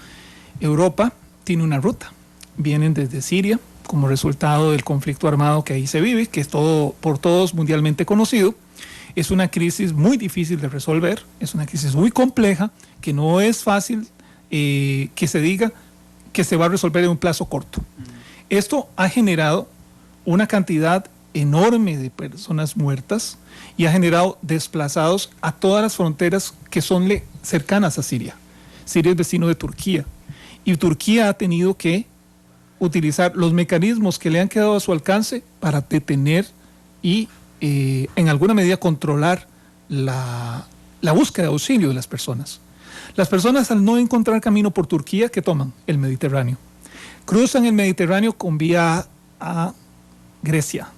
Europa tiene una ruta. Vienen desde Siria como resultado del conflicto armado que ahí se vive, que es por todos mundialmente conocido. Es una crisis muy difícil de resolver, es una crisis muy compleja, que no es fácil que se diga que se va a resolver en un plazo corto. Esto ha generado una cantidad enorme de personas muertas y ha generado desplazados a todas las fronteras que son cercanas a Siria. Siria es vecino de Turquía y Turquía ha tenido que utilizar los mecanismos que le han quedado a su alcance para detener y en alguna medida controlar la búsqueda de auxilio de las personas. Las personas, al no encontrar camino por Turquía, ¿qué toman? El Mediterráneo. Cruzan el Mediterráneo con vía a Grecia.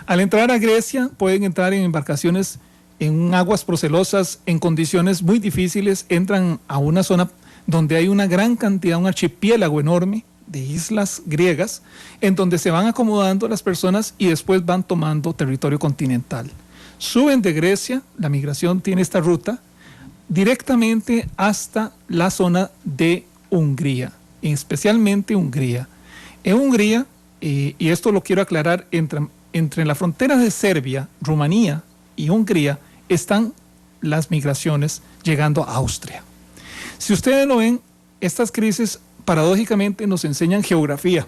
Al entrar a Grecia pueden entrar en embarcaciones en aguas procelosas, en condiciones muy difíciles, entran a una zona donde hay una gran cantidad, un archipiélago enorme de islas griegas, en donde se van acomodando las personas y después van tomando territorio continental. Suben de Grecia, la migración tiene esta ruta, directamente hasta la zona de Hungría, especialmente Hungría. En Hungría, y esto lo quiero aclarar, entre la frontera de Serbia, Rumanía y Hungría están las migraciones llegando a Austria. Si ustedes lo ven, estas crisis paradójicamente nos enseñan geografía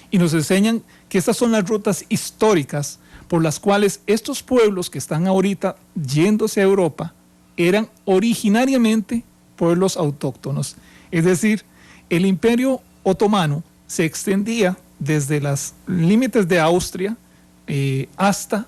y nos enseñan que estas son las rutas históricas por las cuales estos pueblos que están ahorita yéndose a Europa eran originariamente pueblos autóctonos. Es decir, el Imperio Otomano se extendía desde los límites de Austria hasta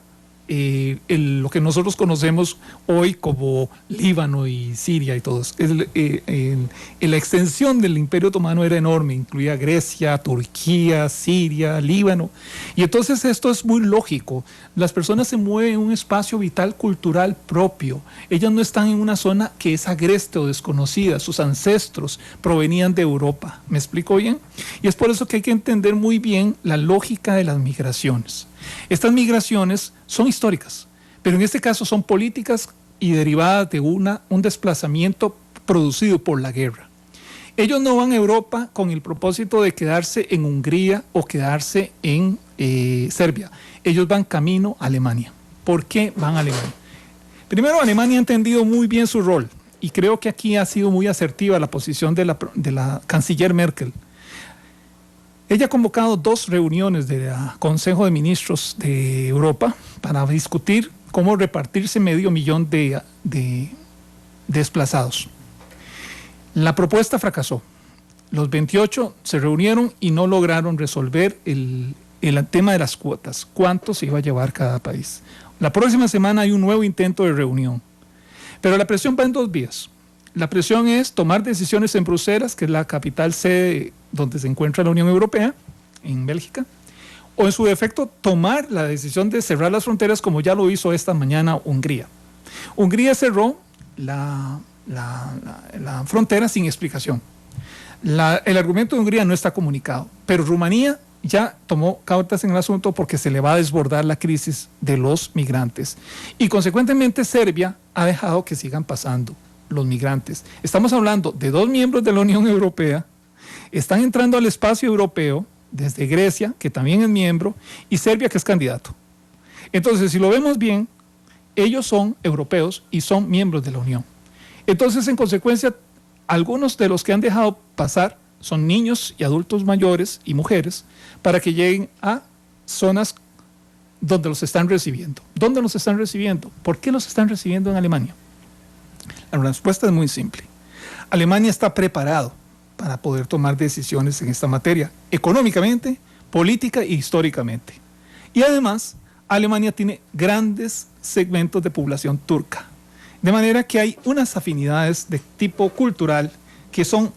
lo que nosotros conocemos hoy como Líbano y Siria y todo eso. La extensión del Imperio Otomano era enorme, incluía Grecia, Turquía, Siria, Líbano. Y entonces esto es muy lógico. Las personas se mueven en un espacio vital cultural propio. Ellas no están en una zona que es agreste o desconocida. Sus ancestros provenían de Europa. ¿Me explico bien? Y es por eso que hay que entender muy bien la lógica de las migraciones. Estas migraciones son históricas, pero en este caso son políticas y derivadas de un desplazamiento producido por la guerra. Ellos no van a Europa con el propósito de quedarse en Hungría o quedarse en Serbia. Ellos van camino a Alemania. ¿Por qué van a Alemania? Primero, Alemania ha entendido muy bien su rol y creo que aquí ha sido muy asertiva la posición de la canciller Merkel. Ella ha convocado 2 reuniones del Consejo de Ministros de Europa para discutir cómo repartirse 500.000 de desplazados. La propuesta fracasó. Los 28 se reunieron y no lograron resolver el tema de las cuotas, cuánto se iba a llevar cada país. La próxima semana hay un nuevo intento de reunión. Pero la presión va en 2 vías. La presión es tomar decisiones en Bruselas, que es la capital sede donde se encuentra la Unión Europea, en Bélgica, o en su defecto tomar la decisión de cerrar las fronteras como ya lo hizo esta mañana Hungría. Hungría cerró la frontera sin explicación. El argumento de Hungría no está comunicado, pero Rumanía ya tomó cartas en el asunto porque se le va a desbordar la crisis de los migrantes. Y consecuentemente Serbia ha dejado que sigan pasando los migrantes. Estamos hablando de 2 miembros de la Unión Europea, están entrando al espacio europeo desde Grecia, que también es miembro, y Serbia, que es candidato. Entonces, si lo vemos bien, ellos son europeos y son miembros de la Unión. Entonces, en consecuencia, algunos de los que han dejado pasar son niños y adultos mayores y mujeres para que lleguen a zonas donde los están recibiendo. ¿Dónde los están recibiendo? ¿Por qué los están recibiendo en Alemania? La respuesta es muy simple. Alemania está preparado para poder tomar decisiones en esta materia, económicamente, política e históricamente. Y además, Alemania tiene grandes segmentos de población turca, de manera que hay unas afinidades de tipo cultural que son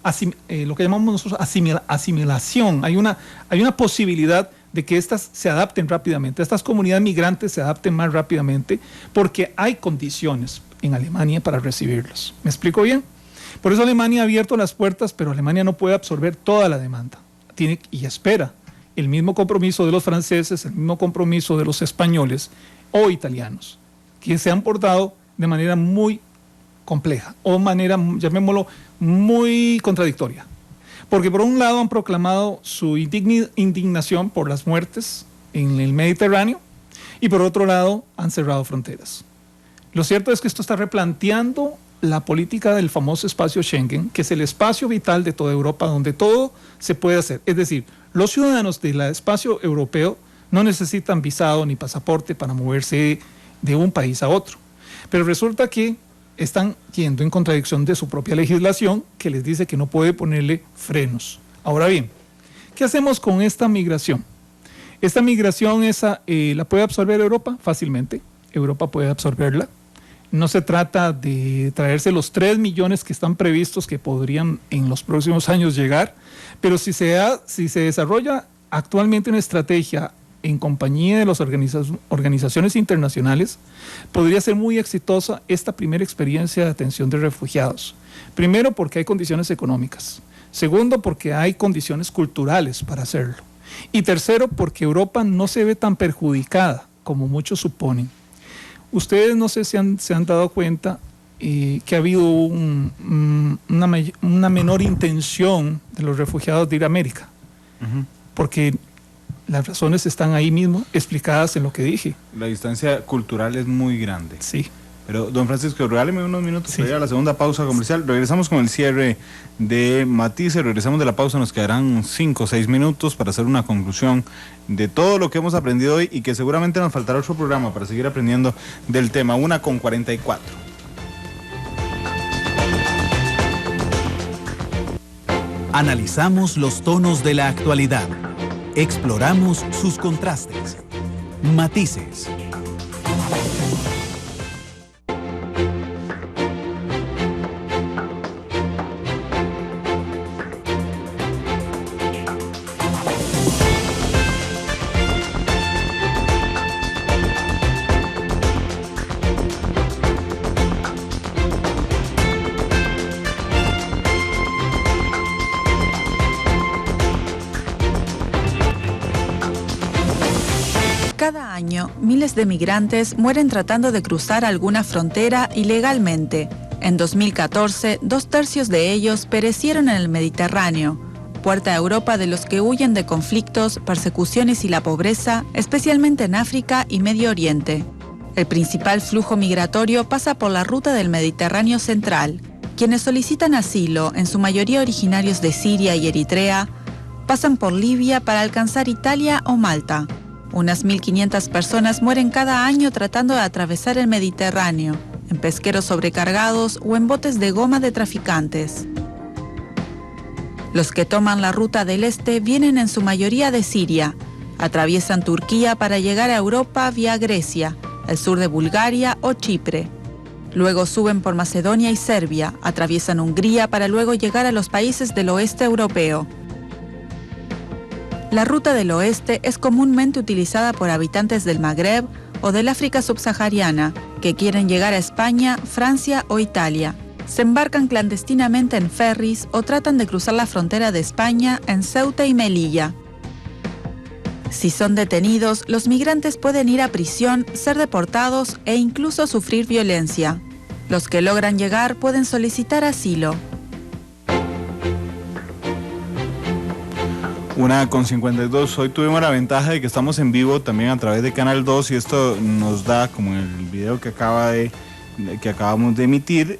lo que llamamos nosotros asimilación. Hay una posibilidad de que estas se adapten rápidamente, estas comunidades migrantes se adapten más rápidamente, porque hay condiciones en Alemania para recibirlos. ¿Me explico bien? Por eso Alemania ha abierto las puertas, pero Alemania no puede absorber toda la demanda. Tiene y espera el mismo compromiso de los franceses, el mismo compromiso de los españoles o italianos, que se han portado de manera muy compleja o manera, llamémoslo, muy contradictoria. Porque por un lado han proclamado su indignación por las muertes en el Mediterráneo y por otro lado han cerrado fronteras. Lo cierto es que esto está replanteando la política del famoso espacio Schengen, que es el espacio vital de toda Europa donde todo se puede hacer. Es decir, los ciudadanos del espacio europeo no necesitan visado ni pasaporte para moverse de un país a otro. Pero resulta que están yendo en contradicción de su propia legislación, que les dice que no puede ponerle frenos. Ahora bien, ¿qué hacemos con esta migración? Esta migración ¿la puede absorber Europa? Fácilmente. Europa puede absorberla. No se trata de traerse los 3 millones que están previstos que podrían en los próximos años llegar, pero si se desarrolla actualmente una estrategia en compañía de las organizaciones internacionales, podría ser muy exitosa esta primera experiencia de atención de refugiados. Primero, porque hay condiciones económicas. Segundo, porque hay condiciones culturales para hacerlo. Y tercero, porque Europa no se ve tan perjudicada como muchos suponen. Ustedes no sé si se han dado cuenta que ha habido una menor intención de los refugiados de ir a América. Porque las razones están ahí mismo explicadas en lo que dije. La distancia cultural es muy grande. Sí. Pero, don Francisco, regáleme unos minutos para ir a la segunda pausa comercial. Regresamos con el cierre de Matices. Regresamos de la pausa, nos quedarán 5 o 6 minutos para hacer una conclusión de todo lo que hemos aprendido hoy y que seguramente nos faltará otro programa para seguir aprendiendo del tema. 1:44. Analizamos los tonos de la actualidad. Exploramos sus contrastes. Matices. Cada año, miles de migrantes mueren tratando de cruzar alguna frontera ilegalmente. En 2014, 2/3 de ellos perecieron en el Mediterráneo, puerta a Europa de los que huyen de conflictos, persecuciones y la pobreza, especialmente en África y Medio Oriente. El principal flujo migratorio pasa por la ruta del Mediterráneo central. Quienes solicitan asilo, en su mayoría originarios de Siria y Eritrea, pasan por Libia para alcanzar Italia o Malta. Unas 1.500 personas mueren cada año tratando de atravesar el Mediterráneo, en pesqueros sobrecargados o en botes de goma de traficantes. Los que toman la ruta del este vienen en su mayoría de Siria, atraviesan Turquía para llegar a Europa vía Grecia, el sur de Bulgaria o Chipre. Luego suben por Macedonia y Serbia, atraviesan Hungría para luego llegar a los países del oeste europeo. La ruta del oeste es comúnmente utilizada por habitantes del Magreb o del África subsahariana que quieren llegar a España, Francia o Italia. Se embarcan clandestinamente en ferries o tratan de cruzar la frontera de España en Ceuta y Melilla. Si son detenidos, los migrantes pueden ir a prisión, ser deportados e incluso sufrir violencia. Los que logran llegar pueden solicitar asilo. 1:52. Hoy tuvimos la ventaja de que estamos en vivo también a través de Canal 2 y esto nos da, como en el video que acabamos de emitir,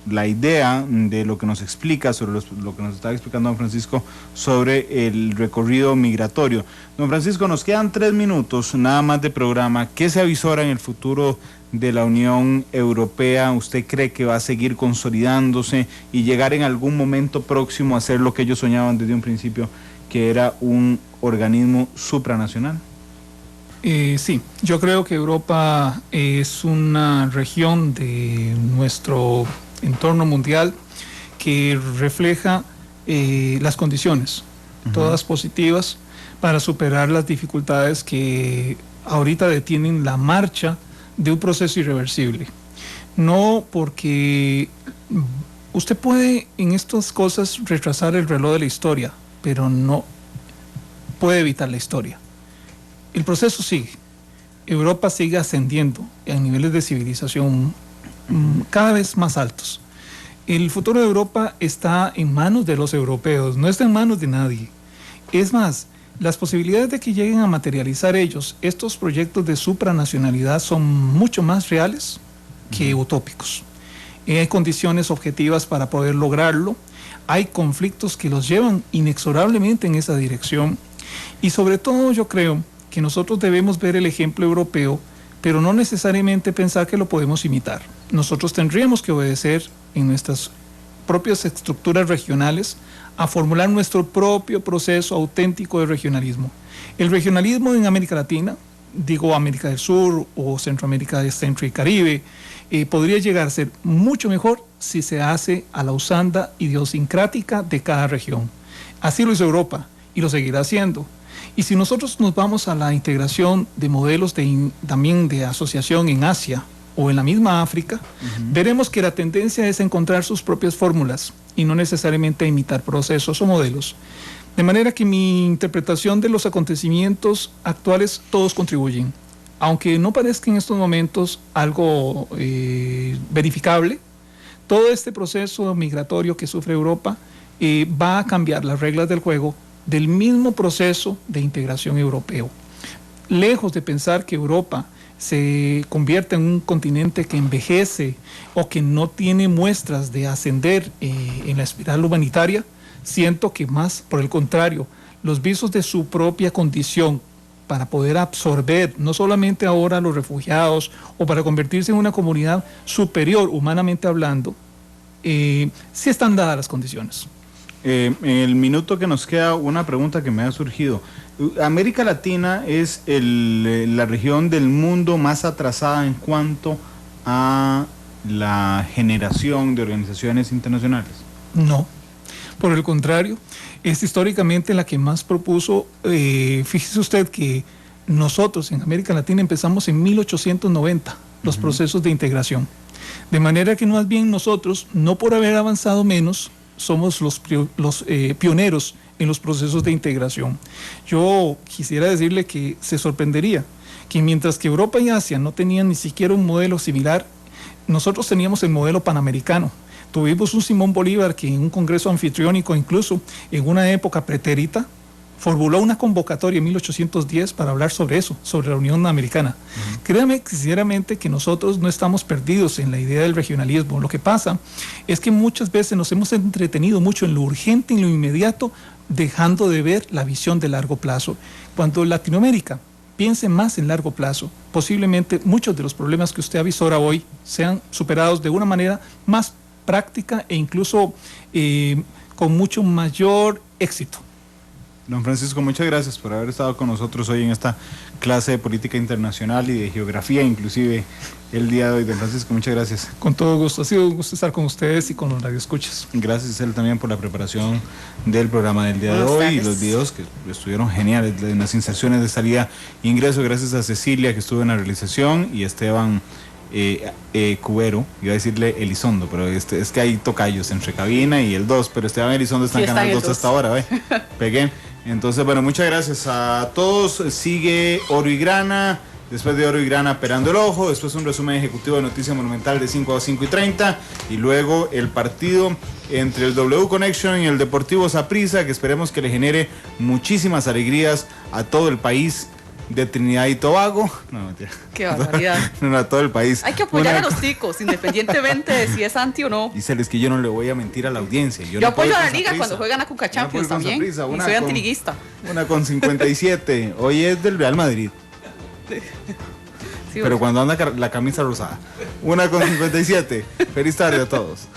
la idea de lo que nos explica sobre lo que nos está explicando don Francisco sobre el recorrido migratorio. Don Francisco, nos quedan 3 minutos nada más de programa. ¿Qué se avisora en el futuro de la Unión Europea? ¿Usted cree que va a seguir consolidándose y llegar en algún momento próximo a ser lo que ellos soñaban desde un principio, que era un organismo supranacional? Sí, yo creo que Europa es una región de nuestro entorno mundial que refleja las condiciones, todas positivas, para superar las dificultades que ahorita detienen la marcha de un proceso irreversible. No porque usted puede en estas cosas retrasar el reloj de la historia, pero no puede evitar la historia. El proceso sigue. Europa sigue ascendiendo en niveles de civilización cada vez más altos. El futuro de Europa está en manos de los europeos, no está en manos de nadie. Es más, las posibilidades de que lleguen a materializar ellos estos proyectos de supranacionalidad son mucho más reales que utópicos. Hay condiciones objetivas para poder lograrlo, hay conflictos que los llevan inexorablemente en esa dirección y sobre todo yo creo que nosotros debemos ver el ejemplo europeo, pero no necesariamente pensar que lo podemos imitar. Nosotros tendríamos que obedecer en nuestras propias estructuras regionales a formular nuestro propio proceso auténtico de regionalismo. El regionalismo en América Latina, digo América del Sur o Centroamérica del Centro y Caribe, podría llegar a ser mucho mejor si se hace a la usanda idiosincrática de cada región. Así lo hizo Europa y lo seguirá haciendo. Y si nosotros nos vamos a la integración de modelos también de asociación en Asia o en la misma África, veremos que la tendencia es encontrar sus propias fórmulas y no necesariamente imitar procesos o modelos. De manera que mi interpretación de los acontecimientos actuales, todos contribuyen. Aunque no parezca en estos momentos algo verificable, todo este proceso migratorio que sufre Europa va a cambiar las reglas del juego del mismo proceso de integración europeo. Lejos de pensar que Europa se convierte en un continente que envejece o que no tiene muestras de ascender en la espiral humanitaria, siento que más por el contrario, los visos de su propia condición para poder absorber no solamente ahora a los refugiados o para convertirse en una comunidad superior humanamente hablando, sí están dadas las condiciones. En el minuto que nos queda, una pregunta que me ha surgido. América Latina es la región del mundo más atrasada en cuanto a la generación de organizaciones internacionales. No, por el contrario, es históricamente la que más propuso. Fíjese usted que nosotros en América Latina empezamos en 1890 los procesos de integración. De manera que más bien nosotros, no por haber avanzado menos, somos los pioneros en los procesos de integración. Yo quisiera decirle que se sorprendería que mientras que Europa y Asia no tenían ni siquiera un modelo similar, nosotros teníamos el modelo panamericano. Tuvimos un Simón Bolívar que en un congreso anfitriónico, incluso en una época pretérita, formuló una convocatoria en 1810 para hablar sobre eso, sobre la Unión Americana. Créame sinceramente que nosotros no estamos perdidos en la idea del regionalismo. Lo que pasa es que muchas veces nos hemos entretenido mucho en lo urgente y en lo inmediato, dejando de ver la visión de largo plazo. Cuando Latinoamérica piense más en largo plazo, posiblemente muchos de los problemas que usted avisora hoy sean superados de una manera más práctica e incluso con mucho mayor éxito. Don Francisco, muchas gracias por haber estado con nosotros hoy en esta clase de política internacional y de geografía, inclusive el día de hoy. Don Francisco, muchas gracias. Con todo gusto, ha sido un gusto estar con ustedes y con los radioescuchas. Gracias a él también por la preparación del programa del día de hoy y los videos que estuvieron geniales, las inserciones de salida e ingreso. Gracias a Cecilia que estuvo en la realización y Esteban Cubero, iba a decirle Elizondo, pero es que hay tocayos entre cabina y el 2, pero Esteban Elizondo está en Canal 2 hasta ahora, ¿ve? Pegué. Entonces, bueno, muchas gracias a todos. Sigue Oro y Grana, después de Oro y Grana, Perando el Ojo, después un resumen ejecutivo de Noticia Monumental de 5 a 5:30 y luego el partido entre el W Connection y el Deportivo Saprissa, que esperemos que le genere muchísimas alegrías a todo el país de Trinidad y Tobago. No, mentira. Qué barbaridad. No, a todo el país. Hay que apoyar a los ticos, independientemente de si es anti o no. Diceles que yo no le voy a mentir a la audiencia. Yo apoyo a la liga cuando juegan a Cuca Champions también. Y soy antiliguista. 1:57. Hoy es del Real Madrid. Sí, pero cuando anda la camisa rosada. 1:57. Feliz tarde a todos.